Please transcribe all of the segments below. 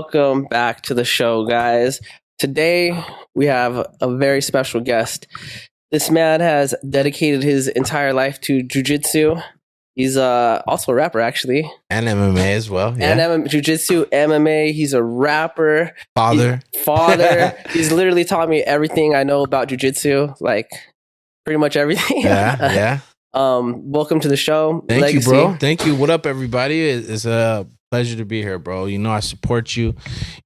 welcome back to the show, guys. Today we have a very special guest. This man has dedicated his entire life to Jiu-Jitsu. He's also a rapper, actually. And M.M.A. as well. Yeah. And Jiu-Jitsu, M.M.A. He's a rapper. Father. He's literally taught me everything I know about Jiu-Jitsu, like pretty much everything. Yeah. Welcome to the show. Thank Legacy. you, bro. Thank you. What up, everybody? It's a pleasure to be here, bro. You know, I support you.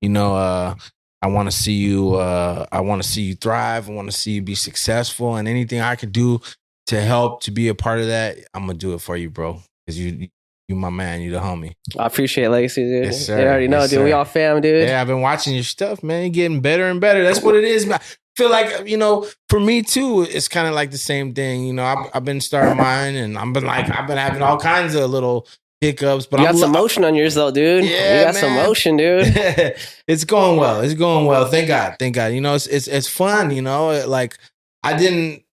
You know, I want to see you. I want to see you thrive. I want to see you be successful, and anything I can do to help to be a part of that, I'm gonna do it for you, bro. Because you my man. You the homie. I appreciate Legacy, dude. Yes, sir. You already know, dude. We all fam, dude. Yeah, I've been watching your stuff, man. You're getting better and better. That's what it is, man. I feel like, you know, for me too, it's kind of like the same thing. You know, I've been starting mine, and I've been having all kinds of little hiccups, but you got some motion on yours though, dude. Yeah, you got some motion, dude. It's going well. It's going well. Thank God. You know, it's fun. You know, like I didn't,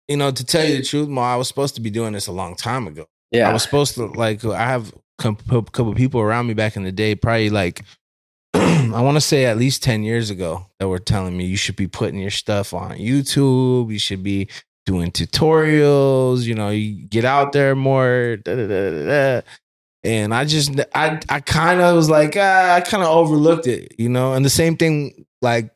you know, to tell you the truth, Mo, I was supposed to be doing this a long time ago. Yeah, I was supposed to, like, I have a couple people around me back in the day, probably like I want to say at least 10 years ago, that were telling me you should be putting your stuff on YouTube. You should be doing tutorials, you know, you get out there more. And I kind of was like, I kind of overlooked it, you know. And the same thing, like,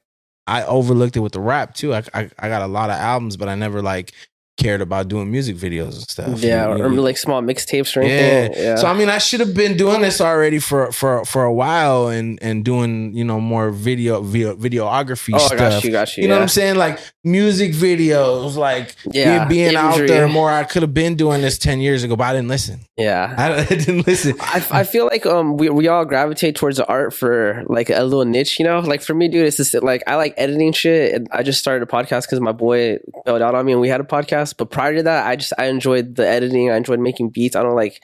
I overlooked it with the rap too. I got a lot of albums, but I never like cared about doing music videos and stuff. Yeah, or like small mixtapes or anything. Yeah. So I mean, I should have been doing this already for a while and doing, you know, more videography stuff. Got you. You know what I'm saying? Like music videos, like being out there more. I could have been doing this 10 years ago, but I didn't listen. Yeah, I didn't listen. I feel like we all gravitate towards the art for like a little niche, you know. Like for me, dude, it's just like I like editing shit, and I just started a podcast because my boy bailed out on me, and we had a podcast. But prior to that, I enjoyed the editing. I enjoyed making beats. I don't like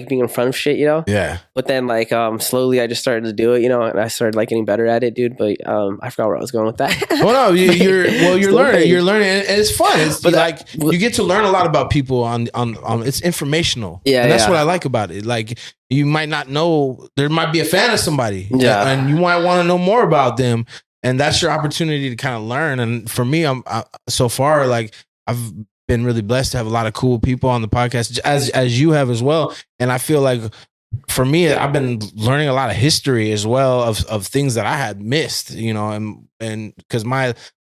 being in front of shit, you know. Yeah. But then like slowly, I just started to do it, you know, and I started like getting better at it, dude. But I forgot where I was going with that. Well, no, you're learning. You're learning, and it's fun. It's but like you get to learn a lot about people on it's informational. Yeah, and that's what I like about it. Like you might not know, there might be a fan of somebody, and you might want to know more about them, and that's your opportunity to kind of learn. And for me, so far, like I've been really blessed to have a lot of cool people on the podcast, as you have as well. And I feel like for me, I've been learning a lot of history as well of things that I had missed, you know, and because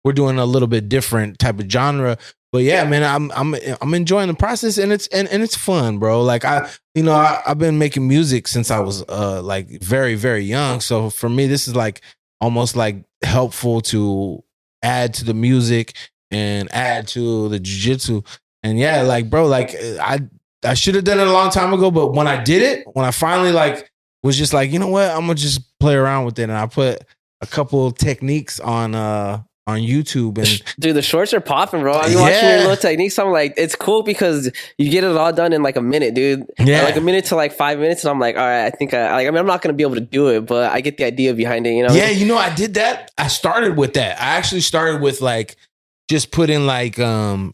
we're doing a little bit different type of genre. But yeah, man, I'm enjoying the process, and it's fun, bro. Like I've been making music since I was like very, very young. So for me, this is like almost like helpful to add to the music and add to the jiu-jitsu. And yeah, like, bro, like I should have done it a long time ago, but when I did it, when I finally like was just like, you know what, I'm gonna just play around with it, and I put a couple techniques on YouTube, and dude, the shorts are popping, bro. I'm watching your little techniques. I'm like, it's cool because you get it all done in like a minute, dude. Yeah, like a minute to like 5 minutes, and I'm like, all right, I think I'm not gonna be able to do it, but I get the idea behind it, you know. Yeah, you know, I did that. I started with that. I actually started with like just put in like a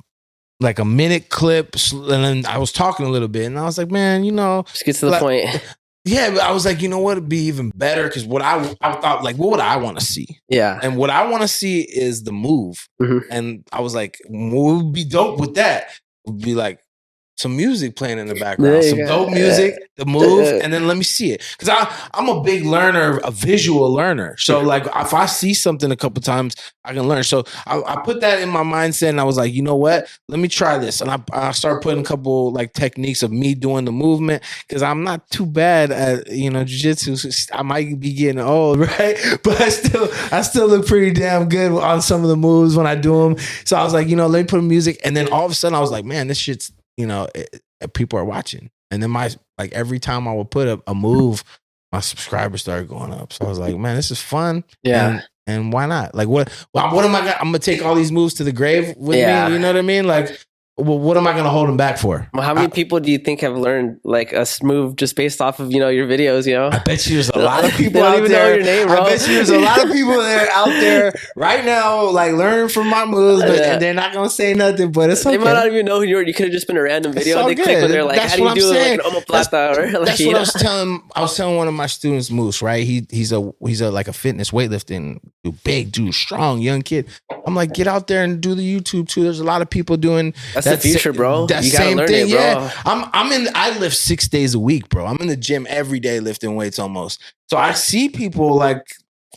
minute clip, and then I was talking a little bit, and I was like, man, you know, just get to the point. Yeah, but I was like, you know what, it'd be even better because what I thought, like, what would I want to see? Yeah, and what I want to see is the move, and I was like, what would be dope with that? Would be like some music playing in the background, some dope music, the move, and then let me see it. Because I'm a big learner, a visual learner. So like if I see something a couple times, I can learn. So I put that in my mindset, and I was like, you know what? Let me try this. And I started putting a couple like techniques of me doing the movement, because I'm not too bad at, you know, jiu-jitsu. I might be getting old, right? But I still look pretty damn good on some of the moves when I do them. So I was like, you know, let me put music. And then all of a sudden I was like, man, this shit's, you know, people are watching. And then every time I would put a move, my subscribers started going up. So I was like, man, this is fun. Yeah. And why not? Like, what am I gonna take all these moves to the grave with me? You know what I mean? Like, well, what am I going to hold him back for? Well, how many people do you think have learned like a move just based off of, your videos, I bet you there's a lot of people they don't out even there. know your name, bro. I bet you there's a lot of people out there right now, like learning from my moves, but they're not going to say nothing, but it's okay. They might not even know who you are. You could have just been a random video and they click when they're like, that's how do you do saying. like an omoplata? That's what I was telling one of my students, Moose, right? He's a like a fitness weightlifting big dude, strong, young kid. I'm like, get out there and do the YouTube too. There's a lot of people doing that's the future, bro. That you gotta same learn thing. It, bro. Yeah. I lift 6 days a week, bro. I'm in the gym every day lifting weights almost. So I see people like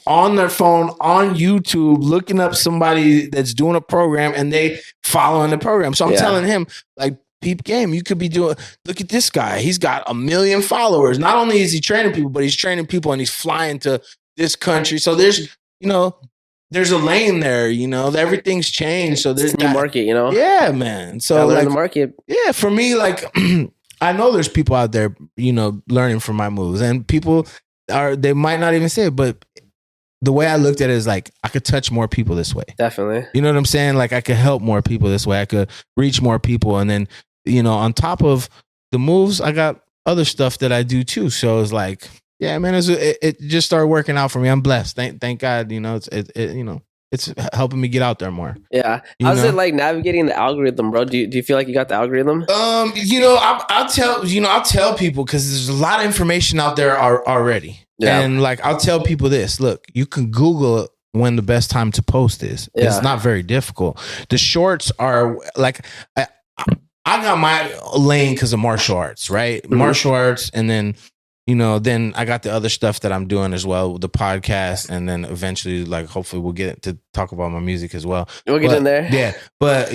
on their phone on YouTube looking up somebody that's doing a program and they following the program. So I'm telling him, like, peep game, you could be doing, look at this guy. He's got 1 million followers. Not only is he training people, but he's training people and he's flying to this country. So there's, there's a lane there, everything's changed. So there's a new market, Yeah, man. So like the market. Yeah, for me, like I know there's people out there, learning from my moves, and people they might not even say it, but the way I looked at it is like I could touch more people this way. Definitely. You know what I'm saying? Like I could help more people this way. I could reach more people, and then on top of the moves, I got other stuff that I do too. So it's like, yeah, man, it just started working out for me. I'm blessed. Thank God. It's helping me get out there more. Yeah. How's it like navigating the algorithm, bro? Do you feel like you got the algorithm? I'll tell people because there's a lot of information out there already. Yeah. And like, I'll tell people this, look, you can Google when the best time to post is. Yeah. It's not very difficult. The shorts are like, I got my lane because of martial arts, right? Mm-hmm. Martial arts. And then, then I got the other stuff that I'm doing as well, the podcast, and then eventually, like, hopefully we'll get to talk about my music as well. We'll get in there. Yeah. But,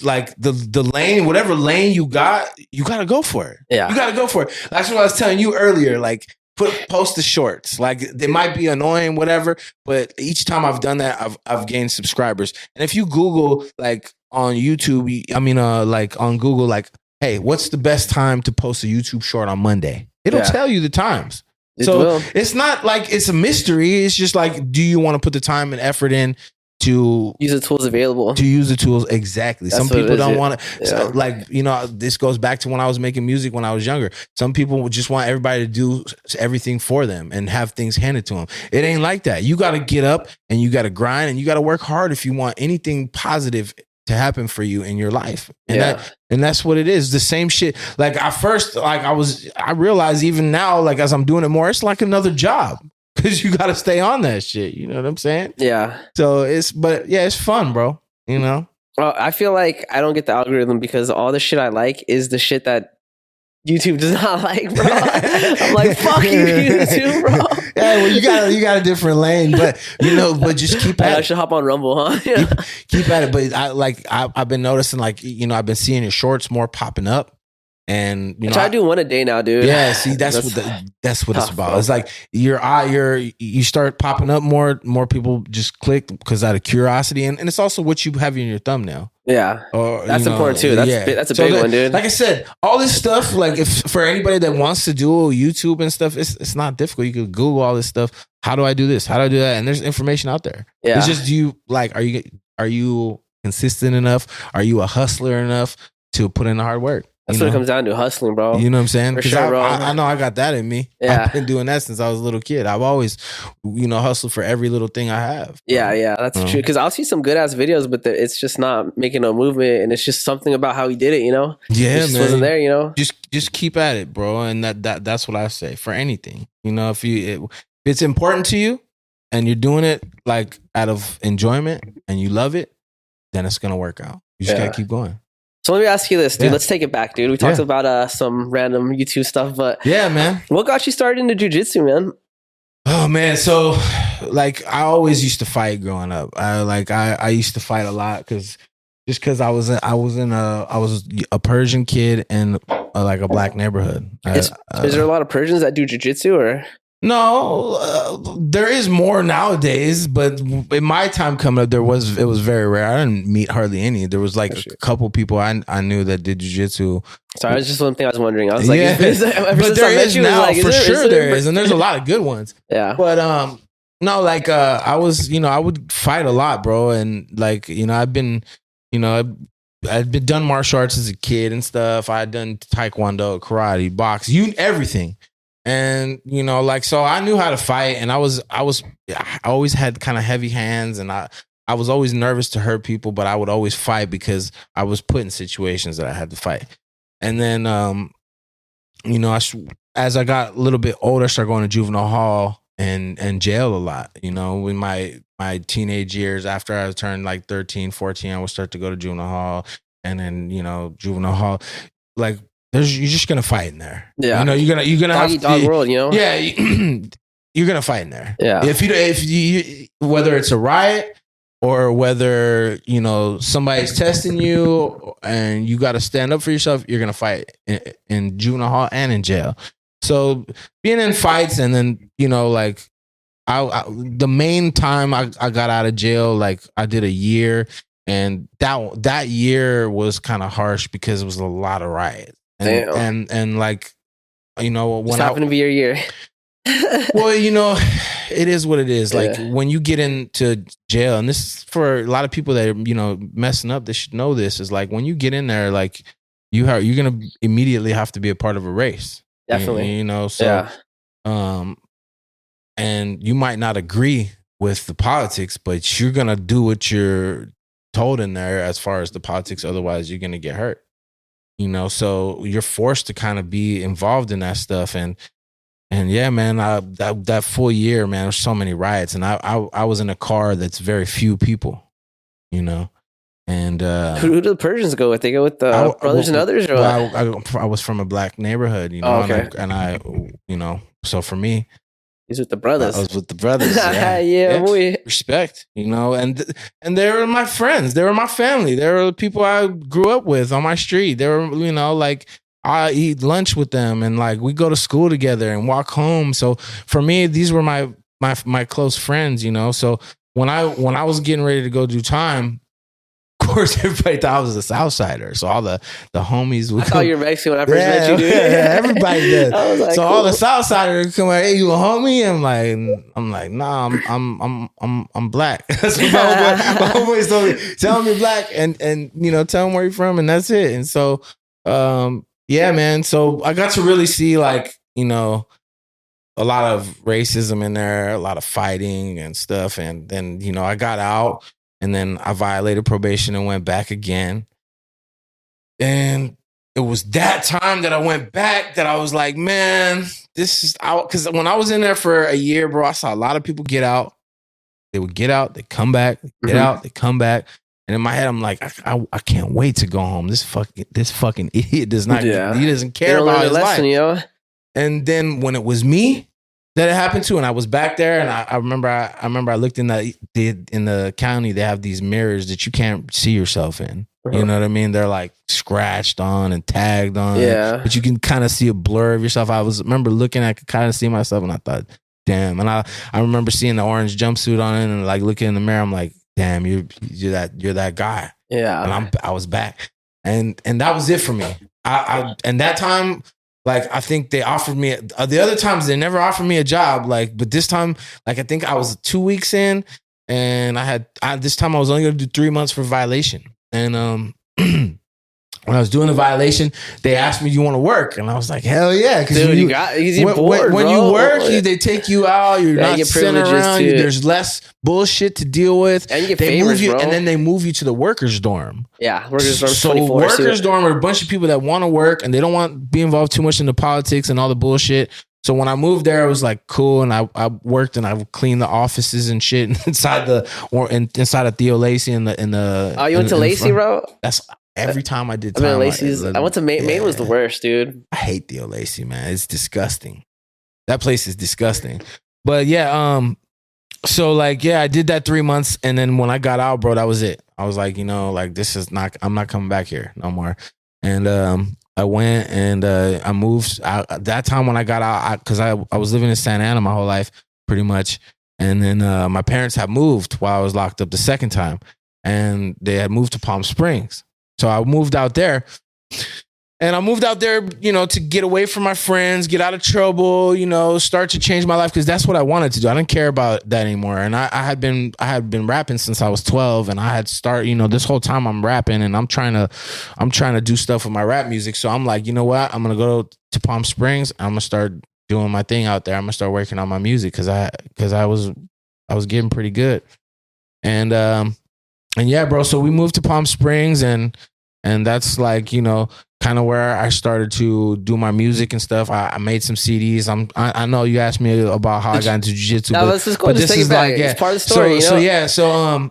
like the lane, whatever lane you got to go for it. Yeah. You got to go for it. That's what I was telling you earlier. Like, post the shorts. Like, they might be annoying, whatever, but each time I've done that, I've gained subscribers. And if you Google, like, on YouTube, like on Google, like, hey, what's the best time to post a YouTube short on Monday? It'll tell you the times. It's not like it's a mystery. It's just like, do you want to put the time and effort in to use the tools available? To use the tools, exactly. Some people don't want to, this goes back to when I was making music when I was younger. Some people would just want everybody to do everything for them and have things handed to them. It ain't like that. You got to get up and you got to grind and you got to work hard if you want anything positive to happen for you in your life. And that's what it is. The same shit. Like at first, like I realized even now, like as I'm doing it more, it's like another job because you got to stay on that shit. You know what I'm saying? Yeah. So it's fun, bro. Well, I feel like I don't get the algorithm because all the shit I like is the shit that YouTube does not like, bro. I'm like, fuck you, YouTube, bro. Yeah, well, you got a different lane, but but just keep at it. I should hop on Rumble, huh? keep at it. But I've been noticing, like, I've been seeing your shorts more popping up, and I try to do one a day now, dude. Yeah, see, that's what it's about. Bro. It's like you start popping up more people just click because out of curiosity, and it's also what you have in your thumbnail. Yeah, that's important too. That's a big one, dude. Like I said, all this stuff, like if for anybody that wants to do YouTube and stuff, it's not difficult. You can Google all this stuff. How do I do this? How do I do that? And there's information out there. Yeah, it's just are you consistent enough? Are you a hustler enough to put in the hard work? That's what it comes down to, hustling, bro. You know what I'm saying? For sure, bro. I know I got that in me. Yeah. I've been doing that since I was a little kid. I've always, hustled for every little thing I have. Yeah, that's true. Because I'll see some good ass videos, but it's just not making no movement, and it's just something about how he did it. Yeah, it just man. wasn't there. Just keep at it, bro. And that's what I say for anything. If it's important to you, and you're doing it like out of enjoyment, and you love it, then it's gonna work out. You just gotta keep going. So let me ask you this, dude. Yeah. Let's take it back, dude. We talked about some random YouTube stuff, but yeah, man. What got you started into jiu-jitsu, man? Oh man, so like I always used to fight growing up. I used to fight a lot because I was a Persian kid in like a black neighborhood. Is there a lot of Persians that do jiu-jitsu or? No, there is more nowadays, but in my time coming up, it was very rare. I didn't meet hardly any. There was like a couple people I knew that did jiu-jitsu. Sorry, that's just one thing I was wondering. I was like, but there is now, for sure there is, and there's a lot of good ones. Yeah. But no, like I was, I would fight a lot, bro, and like I've been, I'd been done martial arts as a kid and stuff. I had done taekwondo, karate, box, everything. And, you know, like, so I knew how to fight, and I always had kind of heavy hands, and I was always nervous to hurt people, but I would always fight because I was put in situations that I had to fight. And then, you know, as I got a little bit older, I started going to juvenile hall and jail a lot. You know, in my teenage years, after I turned like 13, 14, I would start to go to juvenile hall. And then, you know, juvenile hall, like, you're just gonna fight in there. Yeah, you know, you're gonna have dog world. You know, yeah, you're gonna fight in there. Yeah, if you whether it's a riot or whether, you know, somebody's testing you and you got to stand up for yourself, you're gonna fight in juvenile hall and in jail. So being in fights, and then, you know, like the main time I got out of jail, like I did a year, and that year was kind of harsh because it was a lot of riots. And like, you know, when happened to be your year. Well, you know, it is what it is. Like when you get into jail, and this is for a lot of people that are, you know, messing up, they should know this, is like when you get in there, like you're gonna immediately have to be a part of a race. Definitely. You know, so and you might not agree with the politics, but you're gonna do what you're told in there as far as the politics, otherwise you're gonna get hurt. You know, so you're forced to kind of be involved in that stuff. And yeah, man, that full year, man, there's so many riots. And I was in a car that's very few people, you know. And who do the Persians go with? They go with the brothers and others? Or I was from a black neighborhood, you know, and I, you know, so for me, he's with the brothers. I was with the brothers. Yeah, boy. Respect, you know, and they were my friends. They were my family. They were the people I grew up with on my street. They were, you know, like I eat lunch with them, and like we go to school together and walk home. So for me, these were my close friends, you know. So when I was getting ready to go do time, of course, everybody thought I was a Southsider. So all the homies would I thought you were Mexican when I first met you, dude. Yeah, everybody did. I was like, so cool. all the Southsiders would come like, "Hey, you a homie?" I'm like, "Nah, I'm black." That's what my homies told me. Tell me black, and you know, tell them where you're from, and that's it. And so, yeah, man. So I got to really see, like, you know, a lot of racism in there, a lot of fighting and stuff. And then, you know, I got out. And then I violated probation and went back again. And it was that time that I went back that I was like, man, this is out. Because when I was in there for a year, bro, I saw a lot of people get out. They would get out, they come back, get out, they come back. And in my head, I'm like, I can't wait to go home. This fucking idiot does not, he doesn't care about his life. You know? And then when it was me that it happened to, and I was back there, and I remember I looked in the county. They have these mirrors that you can't see yourself in. You know what I mean? They're like scratched on and tagged on. Yeah, but you can kind of see a blur of yourself. I remember looking, I could kind of see myself, and I thought, damn. And I remember seeing the orange jumpsuit on it, and like looking in the mirror, I'm like, damn, you're that guy. Yeah, and I was back, and that was it for me. And that time. Like, I think they offered me, the other times they never offered me a job. Like, but this time, like, I think I was 2 weeks in, and this time I was only going to do 3 months for violation. And when I was doing the violation, they asked me, "Do you want to work?" And I was like, "Hell yeah!" Because when you work, they take you out. You're not sitting around. There's less bullshit to deal with. And you get favors, bro. And then they move you to the workers' dorm. Yeah, workers' dorm. So workers' dorm are a bunch of people that want to work, and they don't want to be involved too much in the politics and all the bullshit. So when I moved there, it was like cool, and I worked, and I would clean the offices and shit inside of Theo Lacey in the. Oh, you went to Lacey, bro? That's. Every time I did time, I went to Maine. Maine was the worst, dude. I hate Theo Lacey, man. It's disgusting. That place is disgusting. But yeah, so like, yeah, I did that 3 months, and then when I got out, bro, that was it. I was like, you know, like I'm not coming back here no more. And I went and I moved. That time when I got out, because I was living in Santa Ana my whole life, pretty much. And then my parents had moved while I was locked up the second time, and they had moved to Palm Springs. So I moved out there, And I moved out there, to get away from my friends, get out of trouble, start to change my life because that's what I wanted to do. I didn't care about that anymore. And I had been rapping since I was 12, and I had started, this whole time I'm rapping and I'm trying to do stuff with my rap music. So I'm like, you know what? I'm gonna go to Palm Springs. I'm gonna start doing my thing out there. I'm gonna start working on my music because I was getting pretty good. And yeah, bro. So we moved to Palm Springs, and that's like, kind of where I started to do my music and stuff. I made some CDs. I know you asked me about how I got into jiu-jitsu. No, let's just go. Just take it back. It's part of the story. So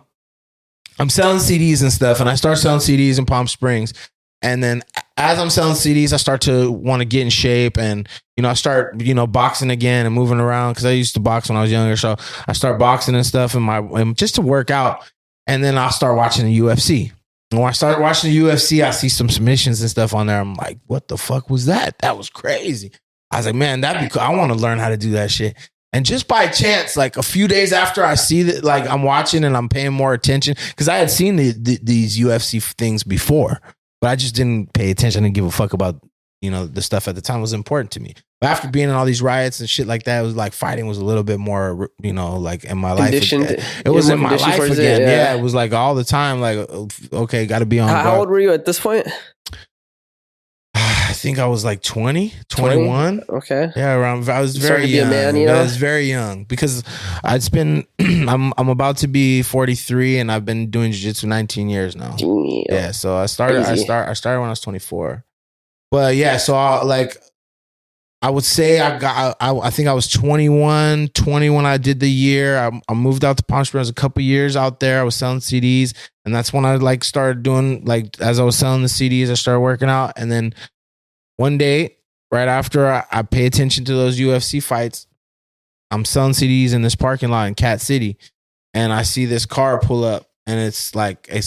I'm selling CDs and stuff, and I start selling CDs in Palm Springs. And then as I'm selling CDs, I start to want to get in shape, and I start boxing again and moving around because I used to box when I was younger. So I start boxing and stuff, and just to work out. And then I'll start watching the UFC. And when I started watching the UFC, I see some submissions and stuff on there. I'm like, what the fuck was that? That was crazy. I was like, man, that'd be cool. I want to learn how to do that shit. And just by chance, like a few days after I see that, like I'm watching and I'm paying more attention because I had seen these UFC things before, but I just didn't pay attention. I didn't give a fuck about, the stuff at the time was important to me. But after being in all these riots and shit like that, it was like fighting was a little bit more, like in my life. It was in my life again. Yeah, it was like all the time. Like, okay, got to be on. How old were you at this point? I think I was like 20, 21. 20? Okay. Yeah, around. I was very young. I was very young because I'm about to be 43, and I've been doing jiu-jitsu 19 years now. Damn. Yeah, so I started when I was 24. But yeah, so I would say I think I was 21, 20 when I did the year. I moved out to Palm Springs a couple years out there. I was selling CDs, and that's when I started doing, as I was selling the CDs, I started working out. And then one day, right after I pay attention to those UFC fights, I'm selling CDs in this parking lot in Cat City, and I see this car pull up, and it's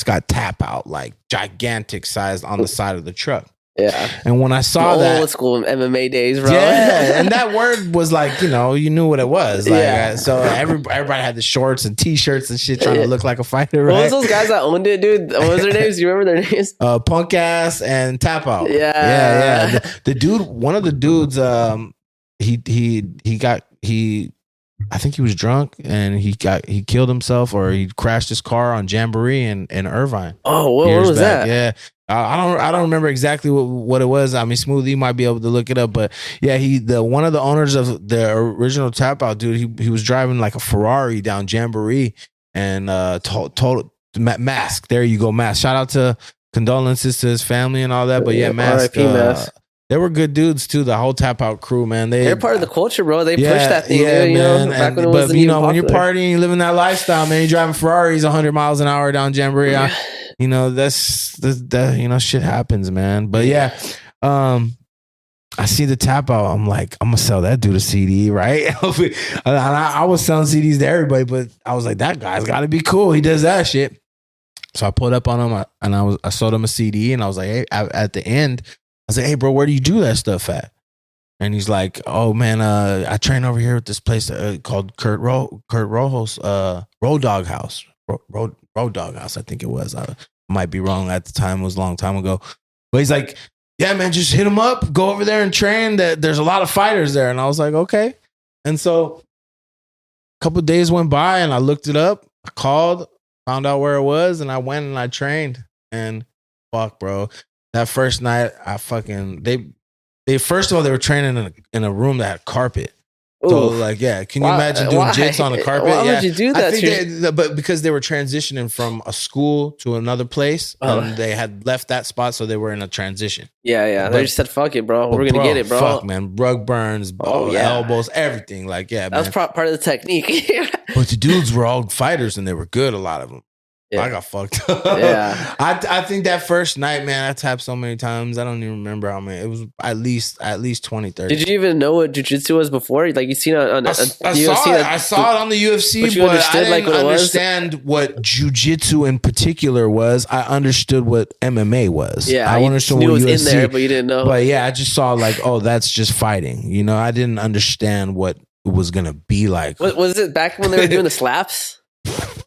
got tap out, like gigantic sized on the side of the truck. Yeah. And when I saw that old school M.M.A. days, bro. Yeah. And that word was like, you knew what it was. Like, so everybody had the shorts and t-shirts and shit trying to look like a fighter, right? What was those guys that owned it, dude? What was their names? Do you remember their names? Punk Ass and Tap Out. Yeah. The dude, one of the dudes, I think he was drunk and he killed himself, or he crashed his car on Jamboree in Irvine. Oh, what was that? Yeah. I don't remember exactly what it was. I mean, Smoothie might be able to look it up, but yeah, one of the owners of the original Tap Out dude, he was driving like a Ferrari down Jamboree, and told Mask. There you go, Mask. Shout out to condolences to his family and all that. But yeah, Mask. Mask. They were good dudes too. The whole Tap Out crew, man. They're part of the culture, bro. They push that thing, dude, man. Back when it was when you're partying, you living that lifestyle, man. You're driving Ferraris 100 miles an hour down Jamboree. That's shit happens, man. But yeah, I see the Tap Out. I'm like, I'm gonna sell that dude a CD, right? I was selling CDs to everybody, but I was like, that guy's got to be cool. He does that shit. So I pulled up on him, and I sold him a CD, and I was like, hey, at the end, I was like, hey, bro, where do you do that stuff at? And he's like, oh, man, I train over here at this place called Kurt Rojo's Road Dog House. Road Dog House, I think it was. I might be wrong at the time. It was a long time ago. But he's like, yeah, man, just hit him up. Go over there and train. There's a lot of fighters there. And I was like, okay. And so a couple of days went by, and I looked it up. I called, found out where it was, and I went and I trained. And fuck, bro. That first night, they first of all, they were training in a room that had carpet. Ooh. So like, yeah, can you imagine doing jits on a carpet? Why would you do that? I think but because they were transitioning from a school to another place, and they had left that spot, so they were in a transition. Yeah. They just said, "Fuck it, bro. We're gonna get it, bro." Fuck, man, rug burns, elbows, everything. Like, yeah, that was part of the technique. But the dudes were all fighters, and they were good. A lot of them. Yeah. I got fucked up. Yeah. I think that first night, man, I tapped so many times. I don't even remember how many. It was at least 20, 30. Did you even know what jiu-jitsu was before? Like, you seen it on UFC? I saw it on the UFC, but I didn't understand what jiu-jitsu in particular was. I understood what M.M.A. was. Yeah, I understood what it was UFC, in there, but you didn't know. But yeah, I just saw like, oh, that's just fighting. I didn't understand what it was gonna be like. Was it back when they were doing the slaps?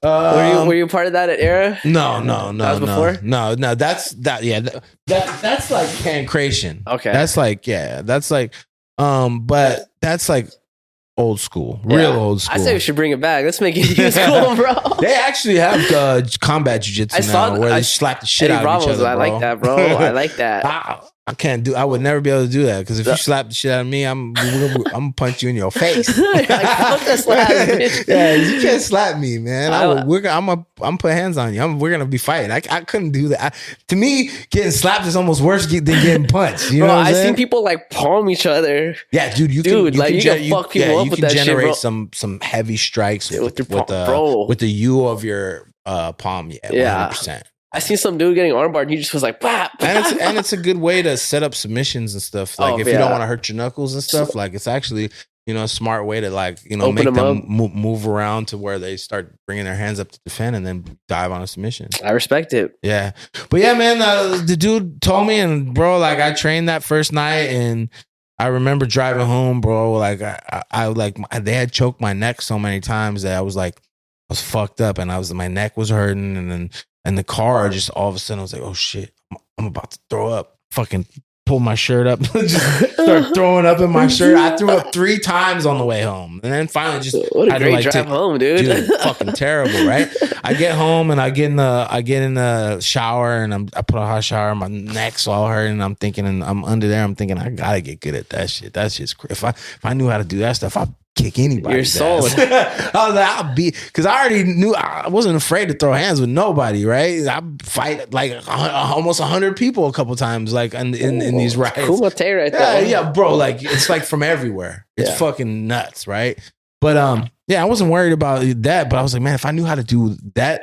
Were you part of that era? No. That was before? No. That's that. Yeah, that's like pancration. Okay. That's like but that's like old school, real old school. I say we should bring it back. Let's make it new school, bro. They actually have combat jiu-jitsu now where they slap the shit out of each other, bro. I like that, bro. I like that. I can't do. I would never be able to do that because if you slap the shit out of me, I'm gonna punch you in your face. Like, fuck the slap, yeah, you can't slap me, man. I'm put hands on you. We're gonna be fighting. I couldn't do that. To me, getting slapped is almost worse than getting punched. You know, I've seen people like palm each other. Yeah, dude, you can fuck people up with that shit, bro. You can generate some heavy strikes with the U of your palm. Yeah, 100%. I seen some dude getting armbarred and he just was like, bah, bah. And it's a good way to set up submissions and stuff. Like if you don't want to hurt your knuckles and stuff, like it's actually, a smart way to open make them move around to where they start bringing their hands up to defend and then dive on a submission. I respect it. Yeah. But yeah, man, the dude told me, and bro, like I trained that first night and I remember driving home, bro, like they had choked my neck so many times that I was fucked up and my neck was hurting and the car just all of a sudden I was like, oh shit, I'm about to throw up. Fucking pull my shirt up, just start throwing up in my shirt. I threw up 3 times on the way home, and then finally just what a great drive home, dude. Fucking terrible, right? I get home and I get in the shower and I put a hot shower. My neck's all hurting. I'm thinking, and I'm under there. I'm thinking I gotta get good at that shit. That's just if I knew how to do that stuff, I'd kick anybody. You're sold. I was like, I'll be, because I already knew I wasn't afraid to throw hands with nobody, right? I fight like almost 100 people a couple times, like in these riots. Kumite right there. Yeah, bro. Like it's like from everywhere. It's fucking nuts, right? But I wasn't worried about that. But I was like, man, if I knew how to do that,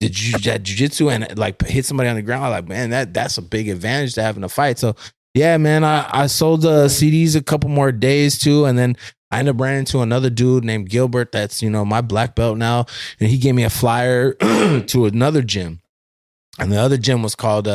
that jiu-jitsu and like hit somebody on the ground, like man, that's a big advantage to have in a fight. So yeah, man, I sold the CDs a couple more days too, and then I ended up running into another dude named Gilbert that's, my black belt now. And he gave me a flyer to another gym. And the other gym was called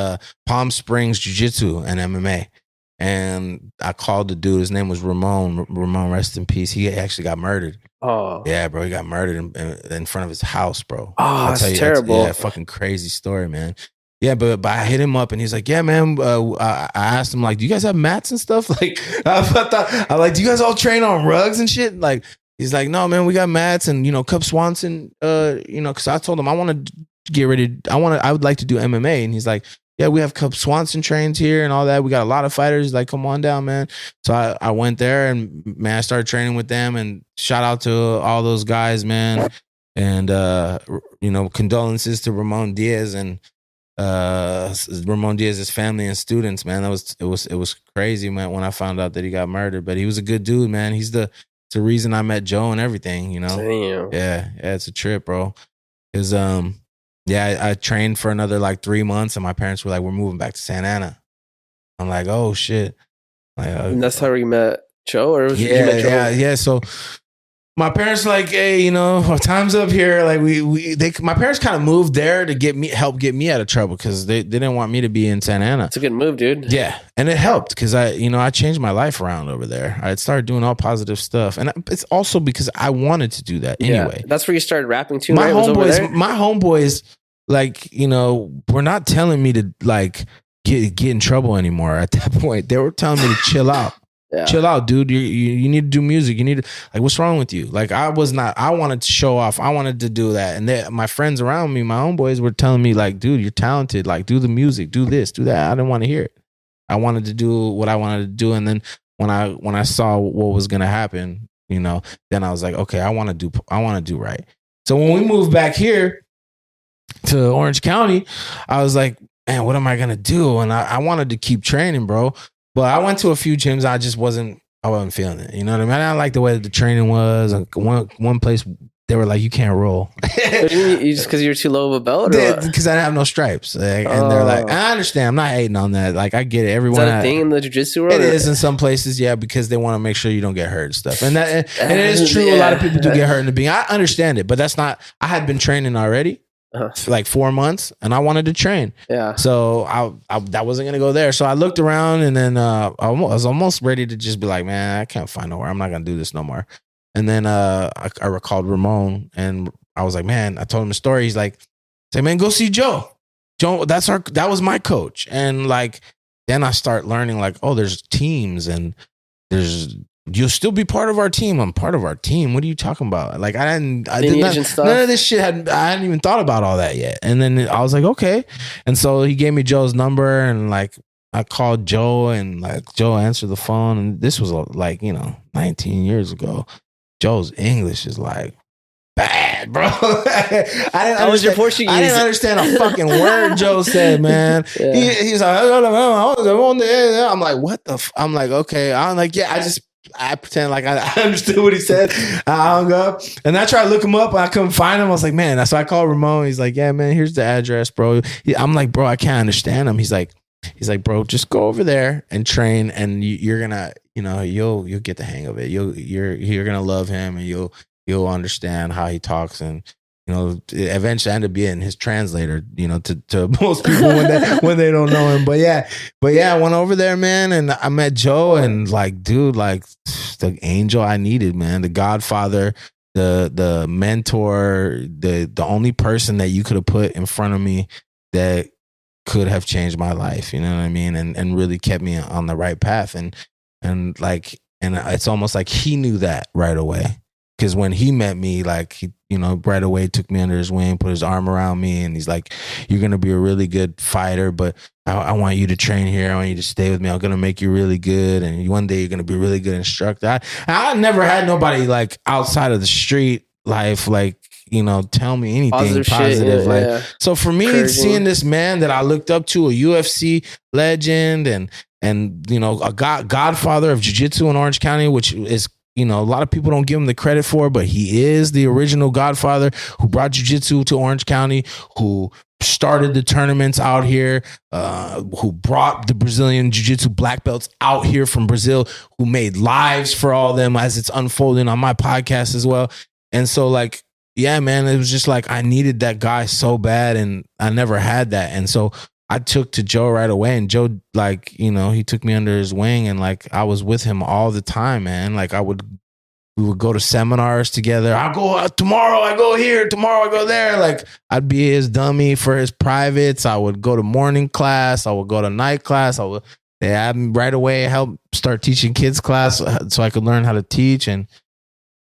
Palm Springs Jiu-Jitsu and M.M.A. And I called the dude. His name was Ramon. Ramon, rest in peace. He actually got murdered. Oh. Yeah, bro. He got murdered in front of his house, bro. Oh, that's terrible. Fucking crazy story, man. Yeah, but I hit him up and he's like, yeah, man. I asked him, like, do you guys have mats and stuff? Like, I like, do you guys all train on rugs and shit? Like, he's like, no, man, we got mats and, Cub Swanson, because I told him I want to get ready. I would like to do MMA. And he's like, yeah, we have Cub Swanson trains here and all that. We got a lot of fighters. Like, come on down, man. So I went there and, man, I started training with them and shout out to all those guys, man. And, condolences to Ramon Diaz and, Ramon Diaz's family and students, man. It was crazy, man, when I found out that he got murdered. But he was a good dude, man. It's the reason I met Joe and everything, Damn. Yeah, it's a trip, bro. I trained for another like 3 months and my parents were like, we're moving back to Santa Ana. I'm like, oh shit. Like, and that's how you met Joe, or you met Joe? Yeah. So my parents like, hey, time's up here. Like my parents kind of moved there to help get me out of trouble because they didn't want me to be in Santa Ana. It's a good move, dude. Yeah, and it helped because I changed my life around over there. I started doing all positive stuff, and it's also because I wanted to do that anyway. Yeah, that's where you started rapping too. My homeboys, like were not telling me to like get in trouble anymore. At that point, they were telling me to chill out. Yeah. Chill out, dude. You need to do music. You need to, like, what's wrong with you? Like, I wanted to show off. I wanted to do that. And my friends around me, my homeboys were telling me like, dude, you're talented. Like, do the music, do this, do that. I didn't want to hear it. I wanted to do what I wanted to do. And then when I saw what was going to happen, then I was like, okay, I want to do right. So when we moved back here to Orange County, I was like, man, what am I going to do? And I wanted to keep training, bro. But I went to a few gyms. I wasn't feeling it. You know what I mean? I didn't like the way the training was. One place, they were like, you can't roll. You just because you're too low of a belt? Because I didn't have no stripes. And they're like, I understand. I'm not hating on that. Like, I get it. Everyone. Is that a thing in the jiu-jitsu world? It is in some places, yeah, because they want to make sure you don't get hurt and stuff. And it is true. Yeah. A lot of people do get hurt in the beginning. I understand it, but that's not, I had been training already. Like 4 months, and I wanted to train. Yeah. So I that wasn't gonna go there. So I looked around, and then I was almost ready to just be like, man, I can't find nowhere. I'm not gonna do this no more. And then I recalled Ramon, and I was like, man, I told him the story. He's like, say, man, go see Joe. Joe, that was my coach. And like, then I start learning like, oh, there's teams and you'll still be part of our team. I'm part of our team. What are you talking about? Like, I did not, none of this shit I hadn't even thought about all that yet. And then I was like, okay. And so he gave me Joe's number and like, I called Joe and like Joe answered the phone. And this was like, 19 years ago. Joe's English is like bad, bro. I didn't understand a fucking word Joe said, man. Yeah. He's like, I'm like, what the? I'm like, okay. I'm like, yeah. I pretend like I understood what he said. I hung up and I tried to look him up and I couldn't find him. I was like, man. So I called Ramon. He's like, yeah, man, here's the address, bro. I'm like, bro, I can't understand him. He's like, bro, just go over there and train and you're gonna, you'll get the hang of it. You're gonna love him and you'll understand how he talks and eventually end up being his translator, to most people when they don't know him. But yeah, I went over there, man, and I met Joe and like, dude, like the angel I needed, man, the godfather, the mentor, the only person that you could have put in front of me that could have changed my life, you know what I mean? And really kept me on the right path. And it's almost like he knew that right away. Because when he met me, like, he, right away took me under his wing, put his arm around me, and he's like, you're going to be a really good fighter, but I want you to train here. I want you to stay with me. I'm going to make you really good. And one day you're going to be a really good instructor. I never had nobody like outside of the street life, like, tell me anything positive. Like, so for me, seeing this man that I looked up to, a UFC legend and a godfather of Jiu-Jitsu in Orange County, which is, a lot of people don't give him the credit for, but he is the original godfather who brought Jiu-Jitsu to Orange County, who started the tournaments out here, who brought the Brazilian Jiu-Jitsu black belts out here from Brazil, who made lives for all of them as it's unfolding on my podcast as well. And so like, yeah, man, it was just like, I needed that guy so bad and I never had that. And so I took to Joe right away, and Joe, like, he took me under his wing, and like, I was with him all the time, man. Like we would go to seminars together. I'll go tomorrow. I go here. Tomorrow I go there. Like, I'd be his dummy for his privates. I would go to morning class. I would go to night class. They had me right away help start teaching kids class so I could learn how to teach. And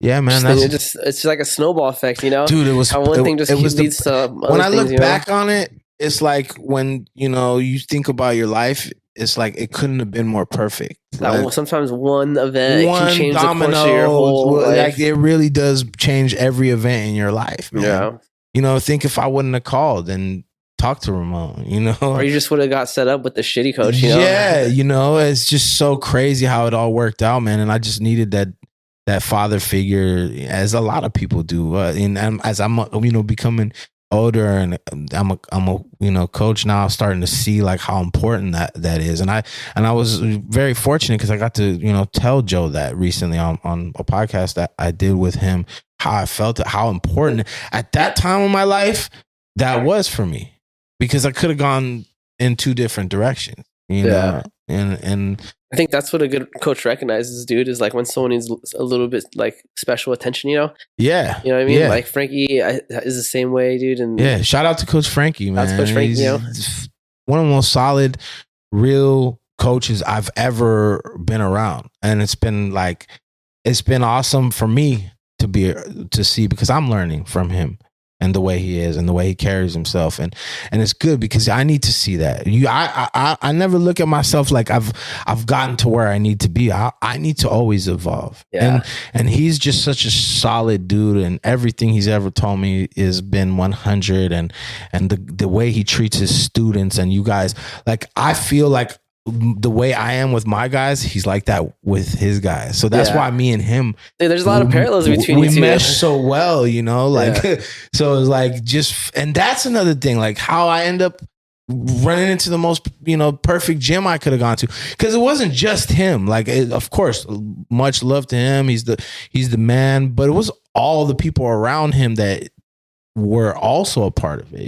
yeah, man, it's like a snowball effect, Dude, it was how one thing just leads to when I look back on it. It's like when, you think about your life, it's like it couldn't have been more perfect. Like, sometimes one event can change the course of your whole life. Like, it really does change every event in your life, man. Yeah. Think if I wouldn't have called and talked to Ramon, Or you just would have got set up with the shitty coach, Yeah, it's just so crazy how it all worked out, man. And I just needed that father figure, as a lot of people do. And as I'm, becoming older and I'm a coach now, starting to see like how important that is. And I was very fortunate because I got to, tell Joe that recently on a podcast that I did with him, how I felt it, how important at that time of my life that was for me, because I could have gone in two different directions, know, and I think that's what a good coach recognizes, dude, is like when someone needs a little bit like special attention, Yeah. You know what I mean? Yeah. Like Frankie is the same way, dude. And yeah, shout out to Coach Frankie, man. That's Coach Frankie, He's one of the most solid, real coaches I've ever been around. And it's been awesome for me to see, because I'm learning from him and the way he is and the way he carries himself. And it's good because I need to see that. I never look at myself like I've gotten to where I need to be. I need to always evolve. Yeah. And he's just such a solid dude, and everything he's ever told me has been 100, and the way he treats his students and you guys, like, I feel like the way I am with my guys, he's like that with his guys. So that's why me and him, dude, there's a lot of parallels between you two. We mesh so well, like, so it's like and that's another thing, like how I end up running into the most, perfect gym I could have gone to. Cause it wasn't just him. Like, of course, much love to him. He's the man, but it was all the people around him that were also a part of it,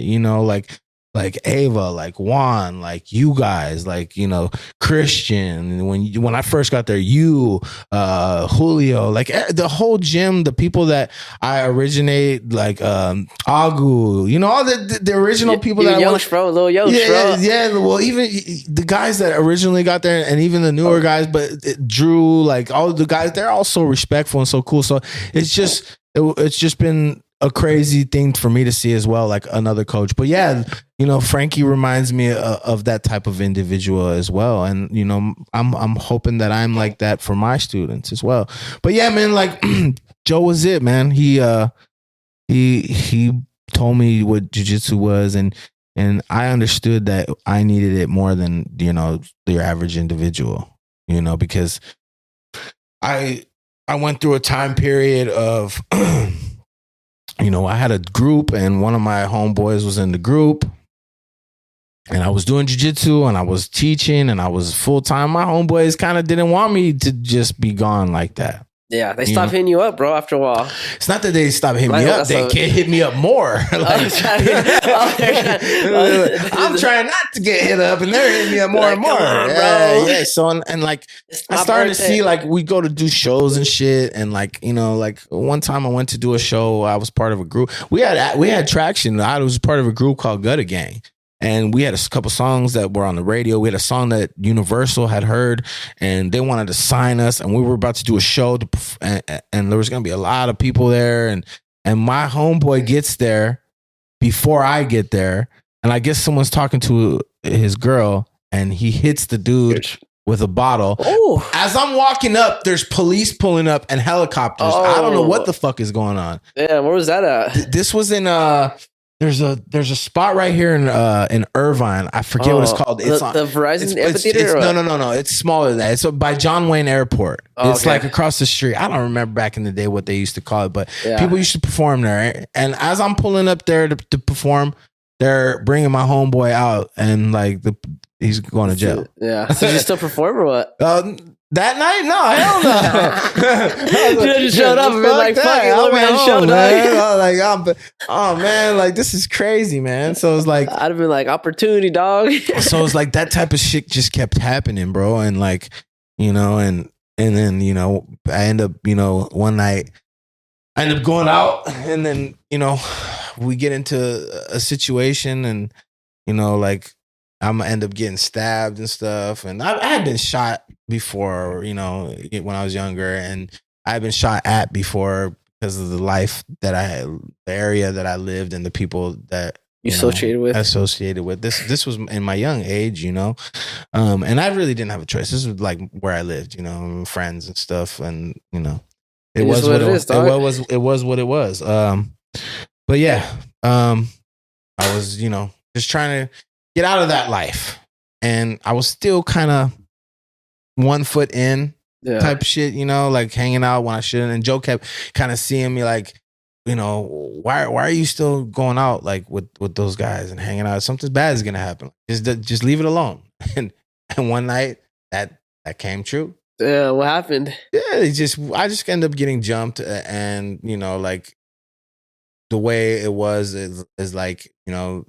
like Ava, like Juan, like you guys, like, you know, Christian. When I first got there, you, Julio, like the whole gym, the people that I originate, like Agu, you know, all the original people that Yosh, bro, Lil Yosh, yeah, bro. yeah. Well, even the guys that originally got there, and even the newer guys, but Drew, like all the guys, they're all so respectful and so cool. So it's just been a crazy thing for me to see as well, like another coach. But yeah, you know, Frankie reminds me of that type of individual as well. And, you know, I'm hoping that I'm like that for my students as well. But yeah, man, like Joe was it, man. He told me what jiu-jitsu was, and I understood that I needed it more than, you know, your average individual, you know, because I went through a time period of you know, I had a group, and one of my homeboys was in the group, and I was doing jiu-jitsu, and I was teaching, and I was full-time. My homeboys kind of didn't want me to just be gone like that. Yeah, they stopped hitting you up, bro, after a while. It's not that they stopped hitting me up. They can't hit me up more. Like, I'm trying not to get hit up, and they're hitting me up more and more. On, bro. Yeah. So, and like, I started to see, like, we go to do shows and shit. And like, you know, like one time I went to do a show. I was part of a group. We had traction. I was part of a group called Gutter Gang. And we had a couple songs that were on the radio. We had a song that Universal had heard, and they wanted to sign us. And we were about to do a show, and there was going to be a lot of people there. And my homeboy gets there before I get there, and I guess someone's talking to his girl, and he hits the dude with a bottle. Ooh. As I'm walking up, there's police pulling up and helicopters. I don't know what the fuck is going on. Yeah, where was that at? This was in There's a spot right here in Irvine. I forget what it's called. It's the Verizon Amphitheater? No. It's smaller than that. It's by John Wayne Airport. It's like across the street. I don't remember back in the day what they used to call it, but people used to perform there. And as I'm pulling up there to perform, they're bringing my homeboy out, and like he's going to jail. Yeah. So you still perform or what? That night? No, hell no. You just showed up and been like, fuck it, little man showed up. Oh man, like this is crazy, man. So it's like, I'd have been like, opportunity, dog. So it's like that type of shit just kept happening, bro. And like, you know, and then, you know, I end up, you know, one night I end up going out, and then, you know, we get into a situation, and, you know, like I'm gonna end up getting stabbed and stuff. And I had been shot before, you know, when I was younger, and I had been shot at before because of the life that I had, the area that I lived, and the people that you associated with. This was in my young age, you know, and I really didn't have a choice. This was like where I lived, you know, friends and stuff, and you know, it was what it was. But yeah, I was, you know, just trying to get out of that life, and I was still kind of 1 foot in type shit, you know, like hanging out when I shouldn't. And Joe kept kind of seeing me like, you know, why are you still going out like with those guys and hanging out? Something bad is gonna happen. Just leave it alone. And one night that came true. Yeah, what happened? Yeah, I just ended up getting jumped, and you know, like the way it was is like, you know,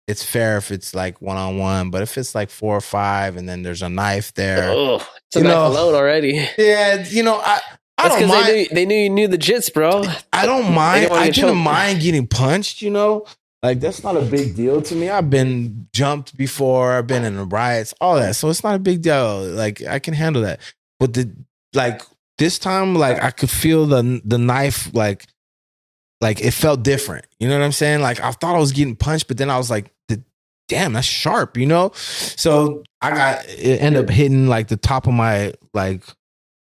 it's fair if it's like 1-on-1, but if it's like 4 or 5, and then there's a knife there, it's a knife alone already. Yeah, you know, I don't mind. They knew you knew the jits, bro. I don't mind. I didn't mind getting punched. You know, like that's not a big deal to me. I've been jumped before. I've been in riots, all that, so it's not a big deal. Like I can handle that. But this time, like I could feel the knife, like it felt different. You know what I'm saying? Like I thought I was getting punched, but then I was like, damn, that's sharp, you know? So it ended up hitting like the top of my like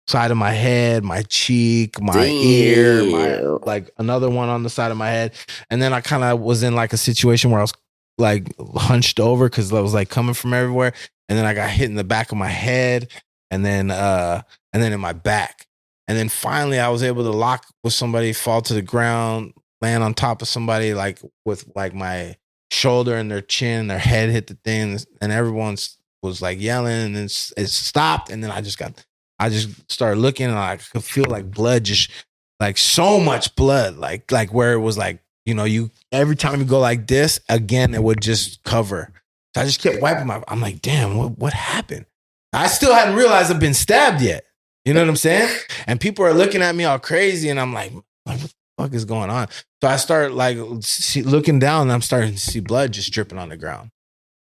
side of my head, my cheek, my ear, like another one on the side of my head. And then I kind of was in like a situation where I was like hunched over because I was like coming from everywhere. And then I got hit in the back of my head, and then in my back. And then finally I was able to lock with somebody, fall to the ground, land on top of somebody, like with like my shoulder and their chin, their head hit the thing, and everyone was like yelling, and then it stopped. And then I just started looking, and I could feel like blood, just like so much blood, like where it was like every time you go like this, again, it would just cover. So I just kept wiping I'm like, damn, what happened? I still hadn't realized I've been stabbed yet. You know what I'm saying? And people are looking at me all crazy, and I'm like, what the fuck is going on? So I start like looking down, and I'm starting to see blood just dripping on the ground.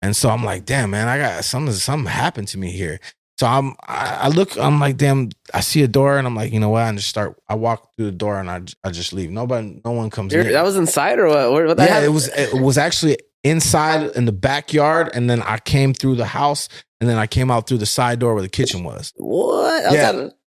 And so I'm like, damn, man, I got something happened to me here. So I look, I'm like, damn, I see a door, and I'm like, you know what? I walk through the door, and I just leave. No one comes in. That was inside or what? Yeah, it was actually inside in the backyard, and then I came through the house, and then I came out through the side door where the kitchen was. What?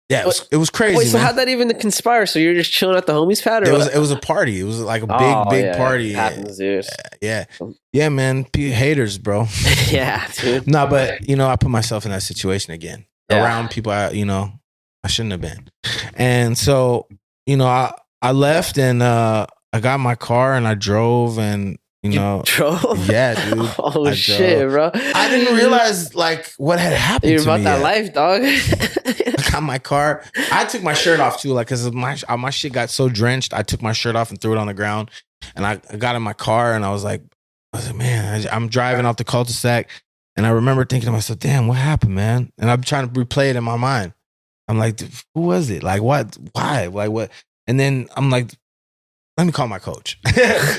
Yeah, it was crazy. Wait, so how'd that even conspire? So you're just chilling at the homies pad? Or it was a party. It was like a big party. Happens, dude. Yeah, man. Haters, bro. Yeah, dude. No, but I put myself in that situation again around people I shouldn't have been. And so, I left, and I got my car, and I drove, and you drove? Yeah, dude. Oh shit, bro. I didn't realize like what had happened You're to about me that yet. life, dog. I got my car. I took my shirt off too, like, cause my shit got so drenched. I took my shirt off and threw it on the ground. And I got in my car, and I was like, man, I'm driving out the cul-de-sac, and I remember thinking to myself, damn, what happened, man? And I'm trying to replay it in my mind. I'm like, who was it? Like, what? Why? Like, what? And then I'm like, let me call my coach.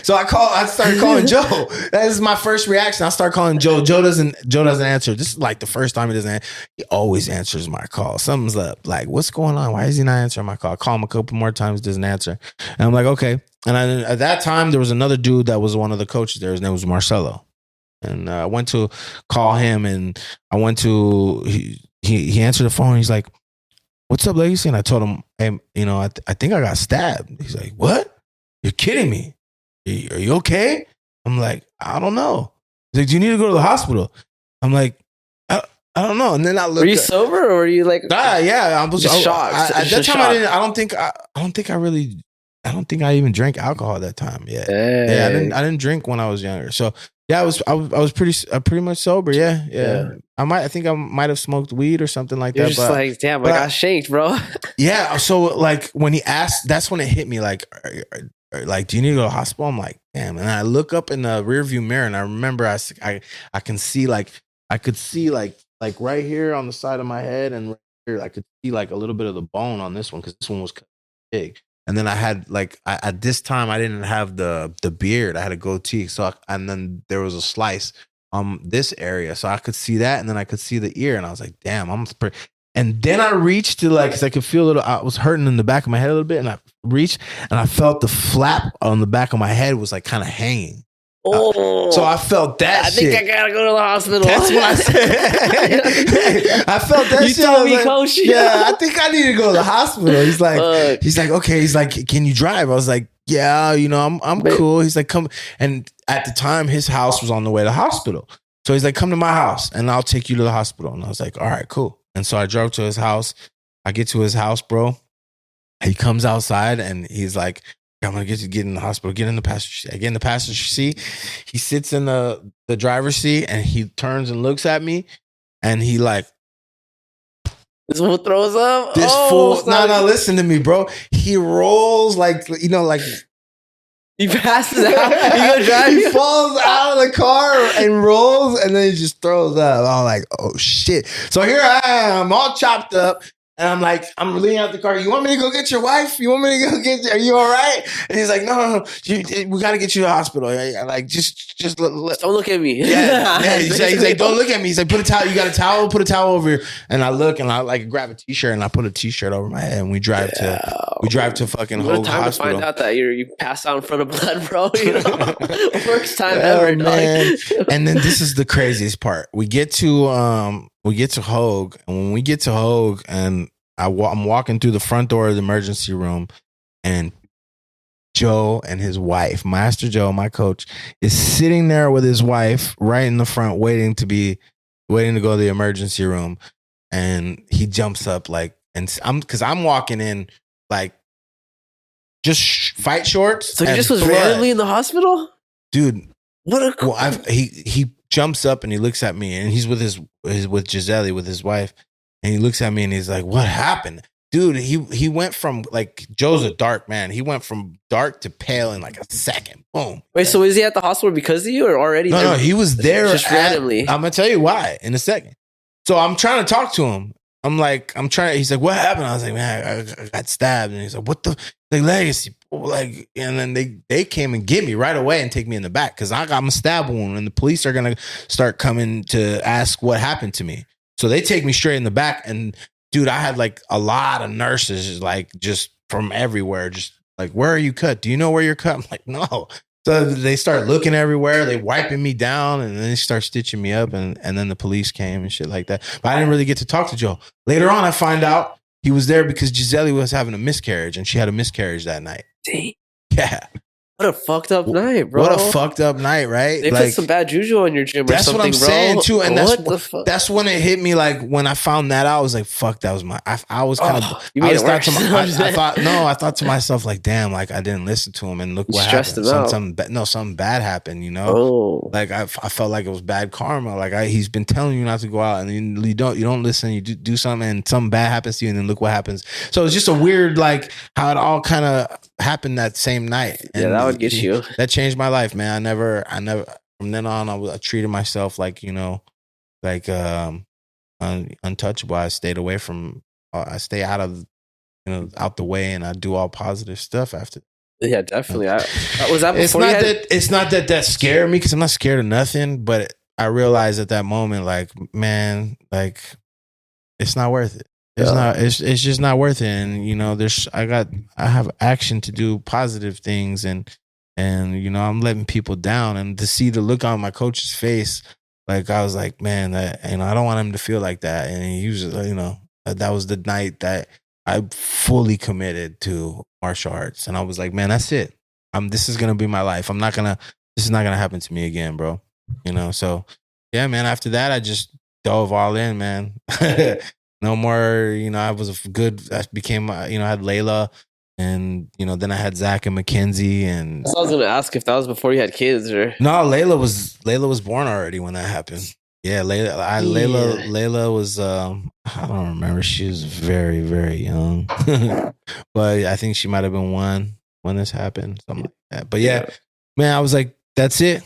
So I started calling Joe. That is my first reaction. I start calling Joe. Joe doesn't answer. This is like the first time he doesn't answer. He always answers my call. Something's up. Like, what's going on? Why is he not answering my call? I call him a couple more times, doesn't answer. And I'm like, okay. And at that time, there was another dude that was one of the coaches there. His name was Marcelo. And I went to call him, and I went to, he answered the phone. He's like, what's up, ladies? And I told him, hey, I think I got stabbed. He's like, what? You're kidding me. Are you okay? I'm like, I don't know. He's like, do you need to go to the hospital? I'm like, I don't know. And then I looked. Were you sober, or were you like? Yeah, I was just shocked. At that time, I don't think I even drank alcohol at that time. Yeah, hey. Yeah, I didn't drink when I was younger. So yeah, I was pretty much sober. Yeah. I think I might have smoked weed or something like You're that. Just like, damn, I got shanked, bro. Yeah. So like when he asked, that's when it hit me. Like, do you need to go to the hospital? I'm like, damn. And I look up in the rearview mirror, and I remember I can see I could see like right here on the side of my head, and right here I could see like a little bit of the bone on this one, because this one was big. And then I had at this time I didn't have the beard. I had a goatee. And then there was a slice this area, so I could see that, and then I could see the ear, and I was like, damn, and then I reached to because I could feel a little. I was hurting in the back of my head a little bit, and I reached, and I felt the flap on the back of my head was like kind of hanging. Oh, so I felt that. I think I gotta go to the hospital. That's what I said. I felt that. You told me, coach. Yeah, I think I need to go to the hospital. He's like, okay. He's like, can you drive? I was like, yeah, I'm cool. He's like, come. And at the time, his house was on the way to the hospital. So he's like, come to my house, and I'll take you to the hospital. And I was like, all right, cool. And so I drove to his house. I get to his house, bro. He comes outside, and he's like, I'm going to get in the hospital, get in the passenger seat. I get in the passenger seat. He sits in the driver's seat, and he turns and looks at me, and he like, this fool throws up. This fool, no, listen to me, bro. He rolls like he passes out. He falls out of the car and rolls, and then he just throws up. I'm like, oh shit. So here I am, all chopped up. And I'm like, I'm leaning out the car. You want me to go get your wife? You want me to go get? Are you all right? And he's like, no. We got to get you to the hospital. Like, just don't look at me. Yeah. He's like, don't look at me. He's like, put a towel. You got a towel? Put a towel over here. And I look, and I like grab a t-shirt, and I put a t-shirt over my head, and we drive to fucking Hogue Hospital. To find out that you passed out in front of blood, bro. First time ever, man. And then this is the craziest part. We get to Hogue, and when we get to Hogue, and I'm walking through the front door of the emergency room, and Joe and his wife, Master Joe, my coach, is sitting there with his wife right in the front, waiting to go to the emergency room. And he jumps up because I'm walking in like just fight shorts. So he just was randomly in the hospital, dude. What he jumps up, and he looks at me, and he's with Gisele, with his wife, and he looks at me, and he's like, what happened? dude, he went from like, Joe's a dark man. He went from dark to pale in like a second. Boom. Wait, so is he at the hospital because of you or already? No, he was there just randomly. I'm gonna tell you why in a second. So I'm trying to talk to him. He's like, what happened? I was like, man, I got stabbed. And he's like, what the, like, Legacy? Like, and then they came and get me right away and take me in the back because I got my stab wound and the police are going to start coming to ask what happened to me. So they take me straight in the back. And dude, I had like a lot of nurses, like just from everywhere, just like, where are you cut? Do you know where you're cut? I'm like, no. So they start looking everywhere. They wiping me down and then they start stitching me up. And then the police came and shit like that. But I didn't really get to talk to Joe. Later on, I find out he was there because Gisele was having a miscarriage and she had a miscarriage that night. Dang. Yeah. What a fucked up night, bro. What a fucked up night, right? They put some bad juju on your gym or something, bro. That's what I'm saying, too. And that's when it hit me, like, when I found that out, I was like, fuck, that was my... I was kind of... I thought to myself, like, damn, like, I didn't listen to him and look what happened. Something bad happened, you know? Oh. Like, I felt like it was bad karma. Like, he's been telling you not to go out and you don't listen, you do something and something bad happens to you and then look what happens. So it's just a weird, like, how it all kind of happened that same night. And that would get you. That changed my life, man. I never from then on I treated myself like, you know, like untouchable. I stayed away from I stay out of, you know, out the way, and I do all positive stuff after. Yeah, definitely. Was that before it's not that scared me because I'm not scared of nothing, but I realized at that moment, like, man, like, it's not worth it. It's just not worth it. And, you know, I have action to do positive things, and you know, I'm letting people down, and to see the look on my coach's face, like, I was like, man, that, you know, I don't want him to feel like that. And he was, you know, that was the night that I fully committed to martial arts, and I was like, man, that's it. This is gonna be my life. This is not gonna happen to me again, bro. You know, so yeah, man. After that, I just dove all in, man. No more, you know, I became, you know, I had Layla, and, you know, then I had Zach and Mackenzie. And I was going to ask if that was before you had kids or. No, Layla was born already when that happened. Yeah, Layla was, I don't remember. She was very, very young, but I think she might've been one when this happened, something like that. But yeah, man, I was like, that's it.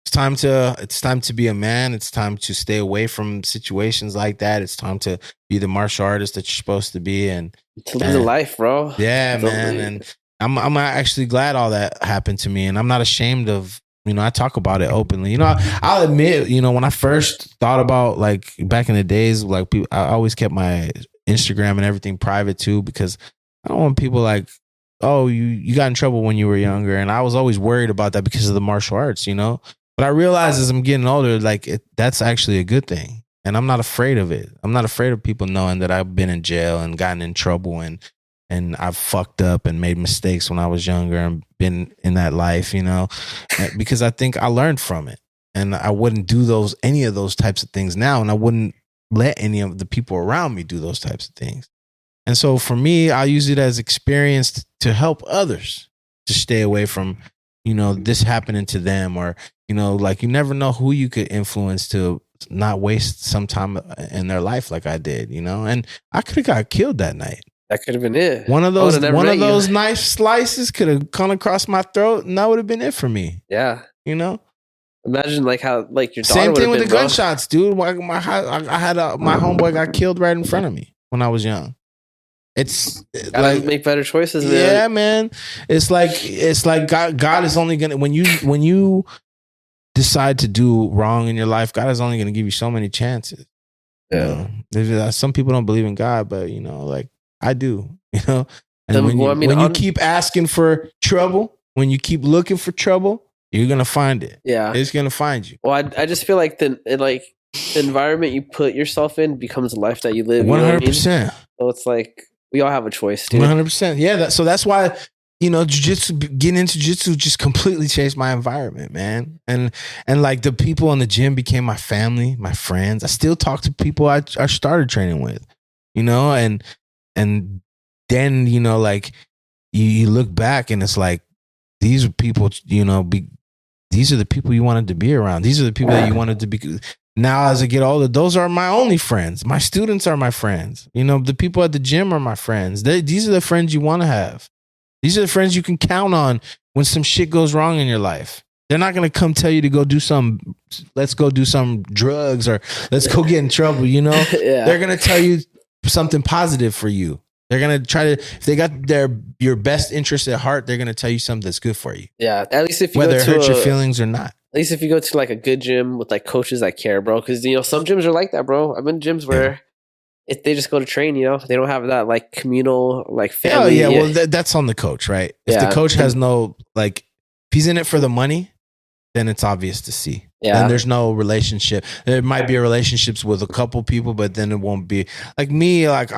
It's time to be a man. It's time to stay away from situations like that. It's time to be the martial artist that you're supposed to be, and to live the life, bro. Yeah, man. And I'm actually glad all that happened to me, and I'm not ashamed of, you know, I talk about it openly. You know, I'll admit, you know, when I first thought about, like, back in the days, like, I always kept my Instagram and everything private too, because I don't want people like, oh, you got in trouble when you were younger, and I was always worried about that because of the martial arts, you know. But I realize as I'm getting older, like, that's actually a good thing. And I'm not afraid of it. I'm not afraid of people knowing that I've been in jail and gotten in trouble, and I've fucked up and made mistakes when I was younger and been in that life, you know, because I think I learned from it, and I wouldn't do any of those types of things now. And I wouldn't let any of the people around me do those types of things. And so for me, I use it as experience to help others to stay away from, you know, this happening to them, or, you know, like, you never know who you could influence to not waste some time in their life like I did, you know. And I could have got killed that night. That could have been it. One of those knife slices could have come across my throat, and that would have been it for me. Yeah, you know. Imagine, like, how, like, your daughter. Same thing with the gunshots, dude. My homeboy got killed right in front of me when I was young. It's gotta make better choices, man. Yeah, man. It's like God is only gonna, when you decide to do wrong in your life, God is only gonna give you so many chances. Yeah. You know? Some people don't believe in God, but, you know, like, I do. You know, and when you keep asking for trouble, when you keep looking for trouble, you're gonna find it. Yeah, it's gonna find you. Well, I just feel like the environment you put yourself in becomes the life that you live. 100%. So it's like, we all have a choice, dude. 100%. Yeah. So that's why, you know, getting into jiu-jitsu just completely changed my environment, man. And like, the people in the gym became my family, my friends. I still talk to people I started training with, you know, and then, you know, like, you look back and it's like, these are people, you know, these are the people you wanted to be around. These are the people that you wanted to be. Now, as I get older, those are my only friends. My students are my friends. You know, the people at the gym are my friends. These are the friends you want to have. These are the friends you can count on when some shit goes wrong in your life. They're not going to come tell you to go do let's go do some drugs or let's go get in trouble, you know? They're going to tell you something positive for you. They're going to try to, if they got your best interest at heart, they're going to tell you something that's good for you. Yeah. At least if you whether it hurts your feelings or not. At least if you go to like a good gym with like coaches that care, bro. Because, you know, some gyms are like that, bro. I've been to gyms where if they just go to train, you know, they don't have that like communal, like family. Oh, yeah. Well, that's on the coach, right? If the coach has no, like, if he's in it for the money, then it's obvious to see. Yeah. Then there's no relationship. There might be relationships with a couple people, but then it won't be like me. Like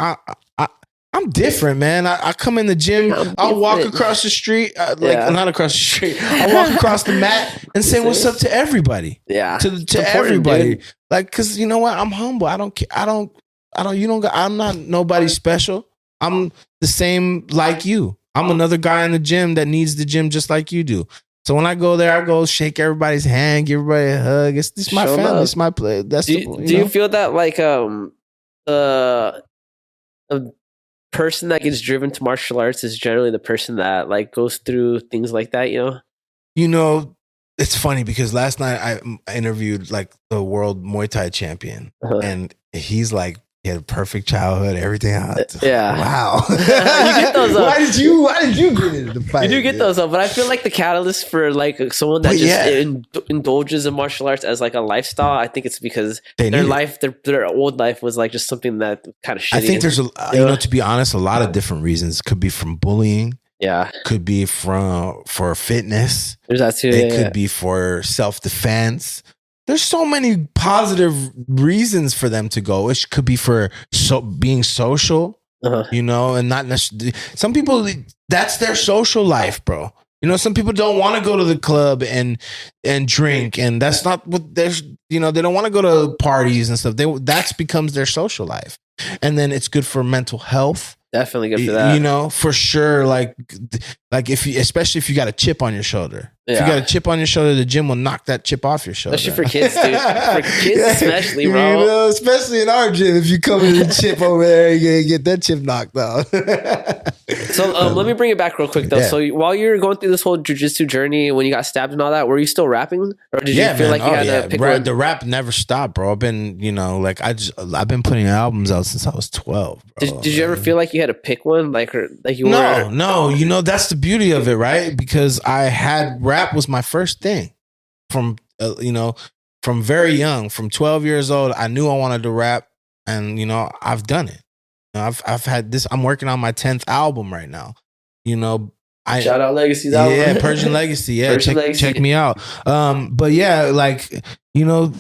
I'm different, man. I come in the gym. I'll walk across the street, not across the street. I'll walk across the mat and say what's up to everybody. Yeah, to everybody. Dude. Like, cause you know what? I'm humble. I don't care. I'm not nobody special. I'm the same like you. I'm another guy in the gym that needs the gym just like you do. So when I go there, I go shake everybody's hand, give everybody a hug. It's my family. It's my play. Do you feel that like the person that gets driven to martial arts is generally the person that like goes through things like that, you know? You know, it's funny because last night I interviewed like the world Muay Thai champion, and he's like, he had a perfect childhood, everything else. Yeah. Wow. You get those up. Why did you get into the fight? You do get those up, but I feel like the catalyst for like someone that indulges in martial arts as like a lifestyle, I think it's because their old life was like just something that kind of shitty. I think there's to be honest, a lot of different reasons. Could be from bullying. Yeah. Could be for fitness. There's that too. It could be for self-defense. There's so many positive reasons for them to go. It could be for being social, you know, and not necessarily. Some people, that's their social life, bro. You know, some people don't want to go to the club and drink, and that's not what there's. You know, they don't want to go to parties and stuff. That becomes their social life, and then it's good for mental health. Definitely good for that. You know, for sure. Like especially if you got a chip on your shoulder. Yeah. If you got a chip on your shoulder, the gym will knock that chip off your shoulder. Especially for kids, dude. For kids, especially, bro. You know, especially in our gym, if you come in a chip over there, you're gonna get that chip knocked out. So let me bring it back real quick though. Yeah. So while you were going through this whole jiu-jitsu journey, when you got stabbed and all that, were you still rapping, or did you feel like you had to pick one? The rap never stopped, bro. I've been, you know, like I've been putting albums out since I was 12. Bro. Did you ever feel like you had to pick one, like you were? No. You know, that's the beauty of it, right? Because rap was my first thing from from very young, from 12 years old. I knew I wanted to rap, and you know, I've done it. You know, I've had this. I'm working on my 10th album right now. You know, shout out Legacy's album. Yeah, Persian Legacy. Yeah, check me out. But yeah, like, you know,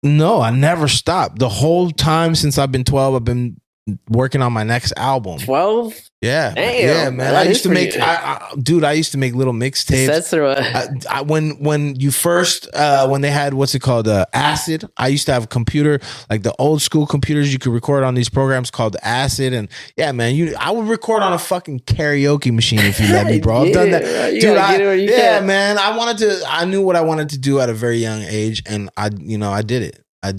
no, I never stopped. The whole time since I've been 12, I've been working on my next album. 12? Yeah. Damn, yeah, man. I used to make I used to make little mixtapes. When you first when they had what's it called, Acid. I used to have a computer, like the old school computers you could record on these programs called Acid, and yeah, man, I would record on a fucking karaoke machine if you let me, bro. I've done that. Dude, man. I knew what I wanted to do at a very young age, and I did it. I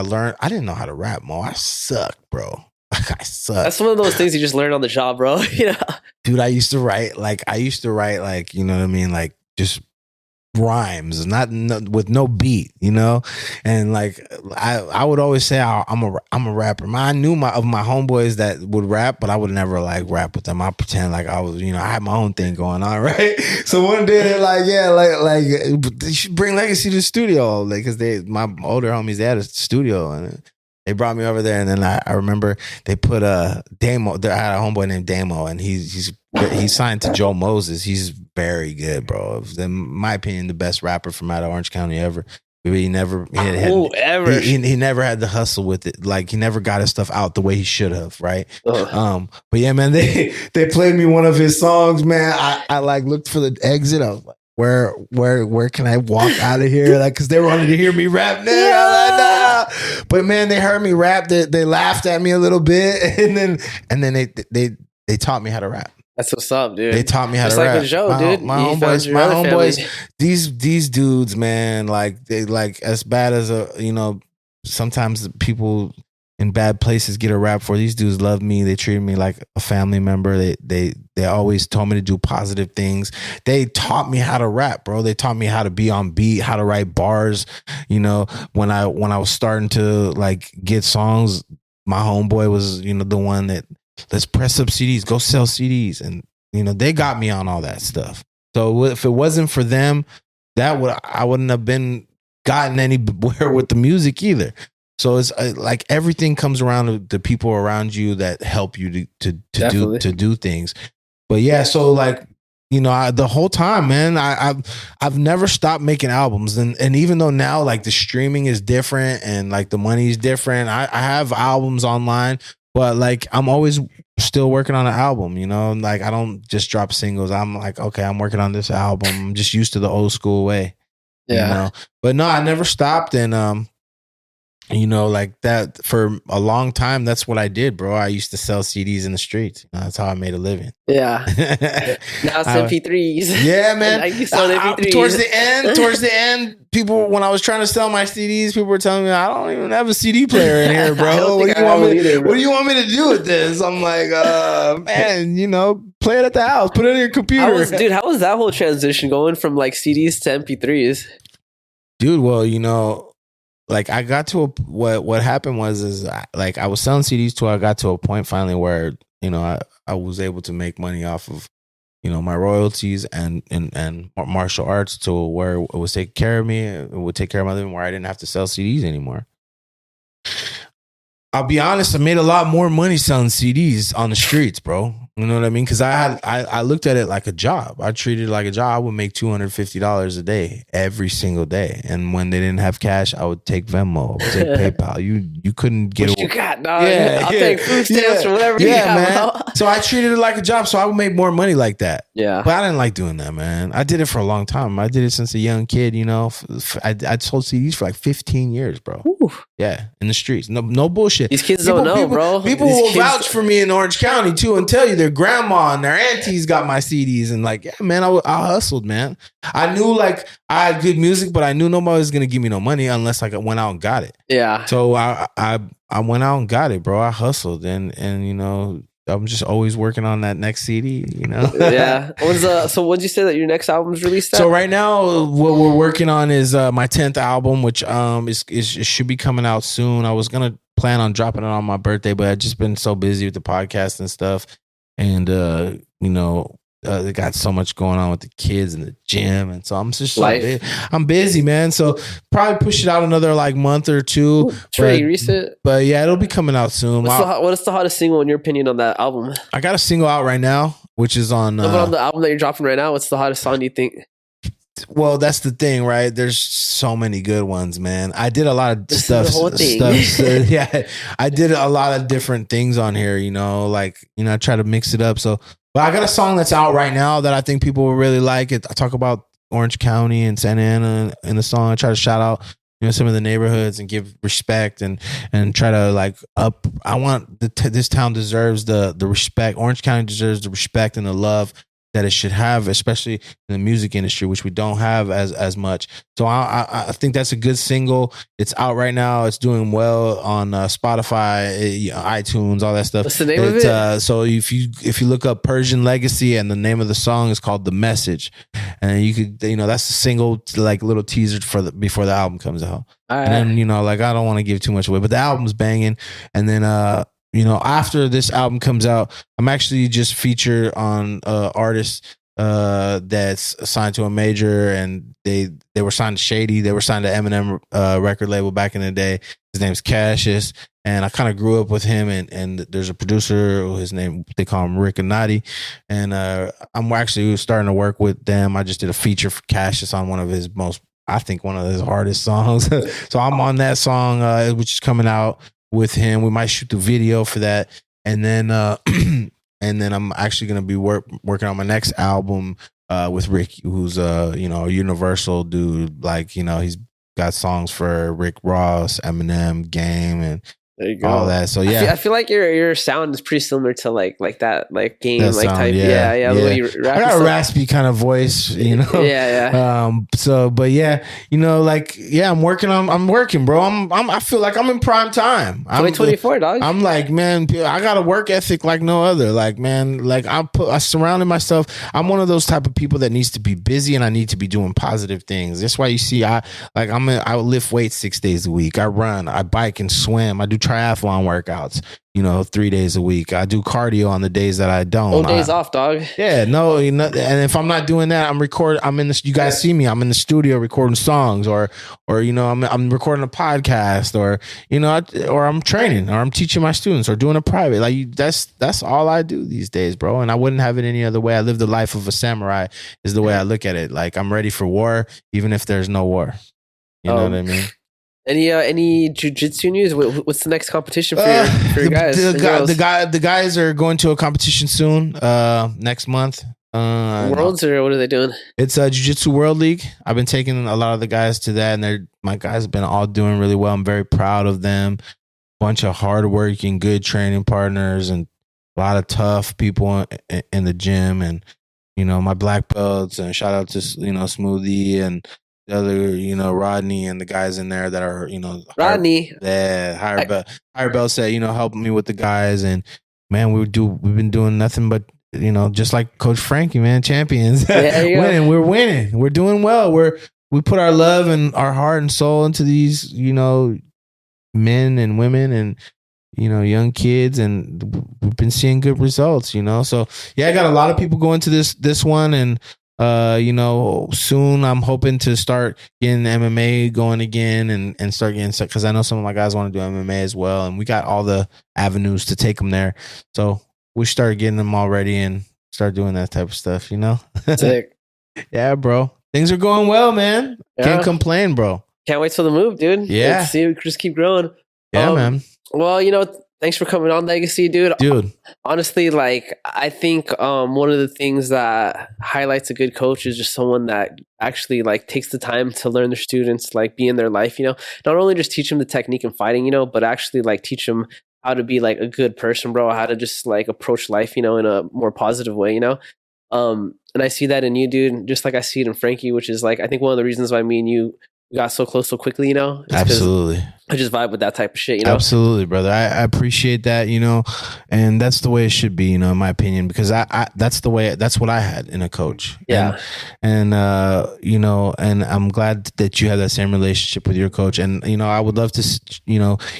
learned. I didn't know how to rap, Mo. I suck, bro. Like, I suck. That's one of those things you just learn on the job, bro. You know, dude. I used to write like you know what I mean, like just rhymes, not with no beat, you know. And like I would always say I'm a rapper. I knew of my homeboys that would rap, but I would never like rap with them. I pretend like I was, you know, I had my own thing going on, right? So one day they're like, yeah, like you should bring Legacy to the studio, like, because my older homies, they had a studio, and they brought me over there, and then I remember they put a Damo. I had a homeboy named Damo, and he's signed to Joe Moses. He's very good, bro. In my opinion, the best rapper from out of Orange County ever. He never he never had the hustle with it. Like, he never got his stuff out the way he should have, right? But yeah, man, they played me one of his songs, man. I like looked for the exit. I was like, where can I walk out of here? Like, because they wanted to hear me rap now. Yeah. Nah. But man, they heard me rap. They laughed at me a little bit, and then they taught me how to rap. That's what's up, dude. They taught me how to rap. Like with Joe, dude. My homeboys, these dudes, man, like they like as bad as sometimes people in bad places get a rap for. These dudes love me. They treated me like a family member. They always told me to do positive things. They taught me how to rap, bro. They taught me how to be on beat, how to write bars. When I was starting to like get songs, my homeboy was, the one that, let's press up CDs, go sell CDs. And, they got me on all that stuff. So if it wasn't for them, I wouldn't have been gotten anywhere with the music either. So it's like everything comes around to the people around you that help you to do things. But yeah, so like, the whole time, man, I've never stopped making albums. And even though now like the streaming is different and like the money is different, I have albums online, but like I'm always still working on an album, like I don't just drop singles. I'm like, okay, I'm working on this album. I'm just used to the old school way. Yeah. But no, I never stopped. And, like that for a long time, that's what I did, bro. I used to sell CDs in the streets. That's how I made a living. Yeah. Now it's MP3s. Yeah, man. I used to sell MP3s. Towards the end, people, when I was trying to sell my CDs, people were telling me, I don't even have a CD player in here, bro. What do you want me to do with this? I'm like, man, play it at the house. Put it in your computer. How was that whole transition going from like CDs to MP3s? Dude, well, like I got to what happened was like I was selling CDs till I got to a point finally where I was able to make money off of my royalties and martial arts to where it was taking care of me. It would take care of my living where I didn't have to sell CDs anymore. I'll be honest, I made a lot more money selling CDs on the streets, bro. You know what I mean? Because I looked at it like a job. I treated it like a job. I would make $250 a day every single day. And when they didn't have cash, I would take Venmo, I would take PayPal. You couldn't get what you got, dog. I'll take food stamps or whatever you got, man. Bro. So I treated it like a job. So I would make more money like that. Yeah. But I didn't like doing that, man. I did it for a long time. I did it since a young kid, I sold CDs for like 15 years, bro. Ooh. Yeah, in the streets. No bullshit. These kids don't know, bro. People will vouch for me in Orange County too and tell you their grandma and their aunties got my CDs. And like, yeah, man, I hustled, man. I knew like I had good music, but I knew nobody was going to give me no money unless I went out and got it. Yeah. So I went out and got it, bro. I hustled and I'm just always working on that next CD, Yeah. So when'd you say that your next album's released at? So right now, what we're working on is my 10th album, which should be coming out soon. I was gonna plan on dropping it on my birthday, but I've just been so busy with the podcast and stuff, and they got so much going on with the kids and the gym, and so I'm just like, I'm busy, man. So probably push it out another like month or two. Pretty recent, but yeah, it'll be coming out soon. What is the hottest single in your opinion on that album? I got a single out right now, which is on. But on the album that you're dropping right now, what's the hottest song do you think? Well, that's the thing, right? There's so many good ones, man. I did a lot of stuff. Yeah, I did a lot of different things on here. I try to mix it up. So. But I got a song that's out right now that I think people will really like. It. I talk about Orange County and Santa Ana in the song. I try to shout out, some of the neighborhoods and give respect and try to like up. I want this town deserves the respect. Orange County deserves the respect and the love that it should have, especially in the music industry, which we don't have as much. So I think that's a good single. It's out right now. It's doing well on Spotify, iTunes, all that stuff. What's the name of it? So if you look up Persian Legacy, and the name of the song is called The Message, and you could, that's a single like little teaser before the album comes out. All right. And then, I don't want to give too much away, but the album's banging. And then after this album comes out, I'm actually just featured on artists that's signed to a major, and they were signed to Shady. They were signed to M.M.A record label back in the day. His name's Cassius, and I kind of grew up with him. And there's a producer, his name, they call him Rick Anati, and I'm actually starting to work with them. I just did a feature for Cassius on one of his hardest songs. So I'm on that song, which is coming out with him. We might shoot the video for that, and then I'm actually gonna be working on my next album with Rick, who's a universal dude. Like he's got songs for Rick Ross, Eminem, Game, and There you go. All that. So yeah, I feel like your sound is pretty similar to like that like game that like sound, type. Yeah. The way you I got a raspy kind of voice, you know. Yeah. So, but yeah, you know, like I'm working, bro. I feel like I'm in prime time. 2024, dog. I'm like, man, I got a work ethic like no other. Like, man, like I surrounded myself. I'm one of those type of people that needs to be busy and I need to be doing positive things. That's why you see, I lift weights 6 days a week. I run, I bike and swim. I do triathlon workouts, 3 days a week. I do cardio on the days that I don't. No days off, dog. Yeah, no, and if I'm not doing that, I'm in this. You guys see me. I'm in the studio recording songs, or I'm recording a podcast, or I'm training, or I'm teaching my students, or doing a private. Like that's all I do these days, bro. And I wouldn't have it any other way. I live the life of a samurai. Is the way I look at it. Like I'm ready for war, even if there's no war. You know what I mean? Any jiu-jitsu news? What's the next competition for your guys? The guys are going to a competition soon. Next month. Worlds or what are they doing? It's a Jiu-Jitsu World League. I've been taking a lot of the guys to that, and my guys have been all doing really well. I'm very proud of them. Bunch of hardworking, good training partners, and a lot of tough people in the gym. And my black belts. And shout out to Smoothie and the other, Rodney and the guys in there that are, Rodney. Higher belt said, helping me with the guys. And man, we've been doing nothing but, just like Coach Frankie, man, champions. Winning. We're winning. We're doing well. We put our love and our heart and soul into these, men and women and, young kids, and we've been seeing good results, So yeah, I got a lot of people going to this one, and soon I'm hoping to start getting MMA going again and start getting stuff, because I know some of my guys want to do MMA as well, and we got all the avenues to take them there. So we started getting them already and start doing that type of stuff, Sick. Yeah, bro. Things are going well, man. Yeah. Can't complain, bro. Can't wait till the move, dude. Yeah. Let's see, we just keep growing. Yeah, man. Well, thanks for coming on, Legacy, dude. Honestly, like, I think one of the things that highlights a good coach is just someone that actually like takes the time to learn their students, like be in their life, not only just teach them the technique and fighting, but actually like teach them how to be like a good person, bro, how to just like approach life, in a more positive way, and I see that in you, dude, just like I see it in Frankie, which is like, I think one of the reasons why me and you got so close so quickly, Absolutely. I just vibe with that type of shit, Absolutely, brother. I appreciate that, and that's the way it should be, in my opinion, because that's what I had in a coach. Yeah. And and I'm glad that you have that same relationship with your coach. And, I would love to,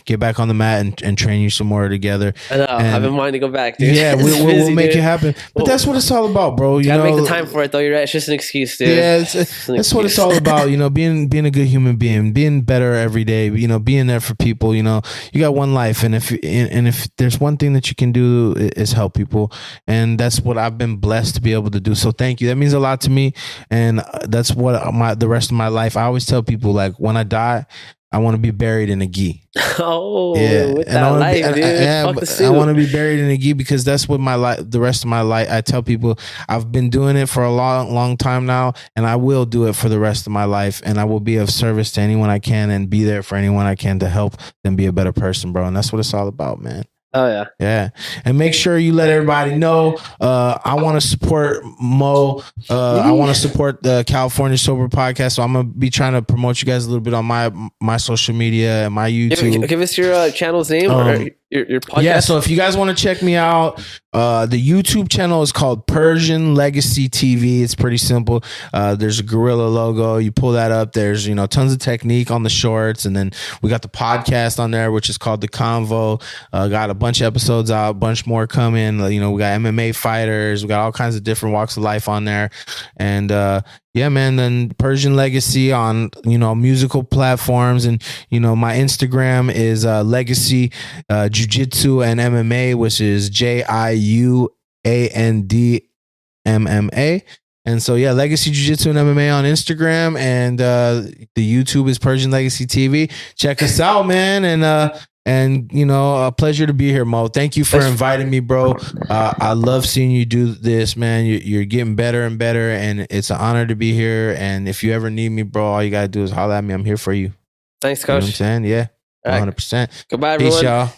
get back on the mat and train you some more together. I know. I've been wanting to go back, dude. Yeah, we'll make it happen. But that's what it's all about, bro. You gotta make the time for it, though. You're right. It's just an excuse, dude. Yeah, that's what it's all about, being a good human being, being better every day, being there for people. You got one life, and if there's one thing that you can do is help people, and that's what I've been blessed to be able to do. So thank you. That means a lot to me, and that's what the rest of my life. I always tell people, like, when I die, I want to be buried in a gi. Oh, yeah. With that life, dude. I want to be buried in a gi, because that's what my life, the rest of my life. I tell people I've been doing it for a long, long time now, and I will do it for the rest of my life. And I will be of service to anyone I can, and be there for anyone I can to help them be a better person, bro. And that's what it's all about, man. Oh yeah. Yeah. And make sure you let everybody know, I want to support Mo. I want to support the California Sober Podcast. So I'm going to be trying to promote you guys a little bit on my social media and my YouTube. Give us your channel's name or your podcast. Yeah. So if you guys want to check me out, the YouTube channel is called Persian Legacy TV. It's pretty simple. There's a gorilla logo. You pull that up. There's, tons of technique on the shorts. And then we got the podcast on there, which is called The Convo. Got a bunch of episodes out, a bunch more coming. We got M.M.A. fighters. We got all kinds of different walks of life on there. And, yeah, man. Then Persian Legacy on, musical platforms. And, my Instagram is Legacy Jiu-Jitsu and MMA, which is JIUAND MMA. And so, yeah, Legacy Jiu-Jitsu and MMA on Instagram. And the YouTube is Persian Legacy TV. Check us out, man. And a pleasure to be here, Mo. Thank you for inviting me, bro. I love seeing you do this, man. You're getting better and better, and it's an honor to be here. And if you ever need me, bro, all you got to do is holler at me. I'm here for you. Thanks, Coach. You know what I'm saying? Yeah. 100%. Goodbye, Peace, everyone. y'all.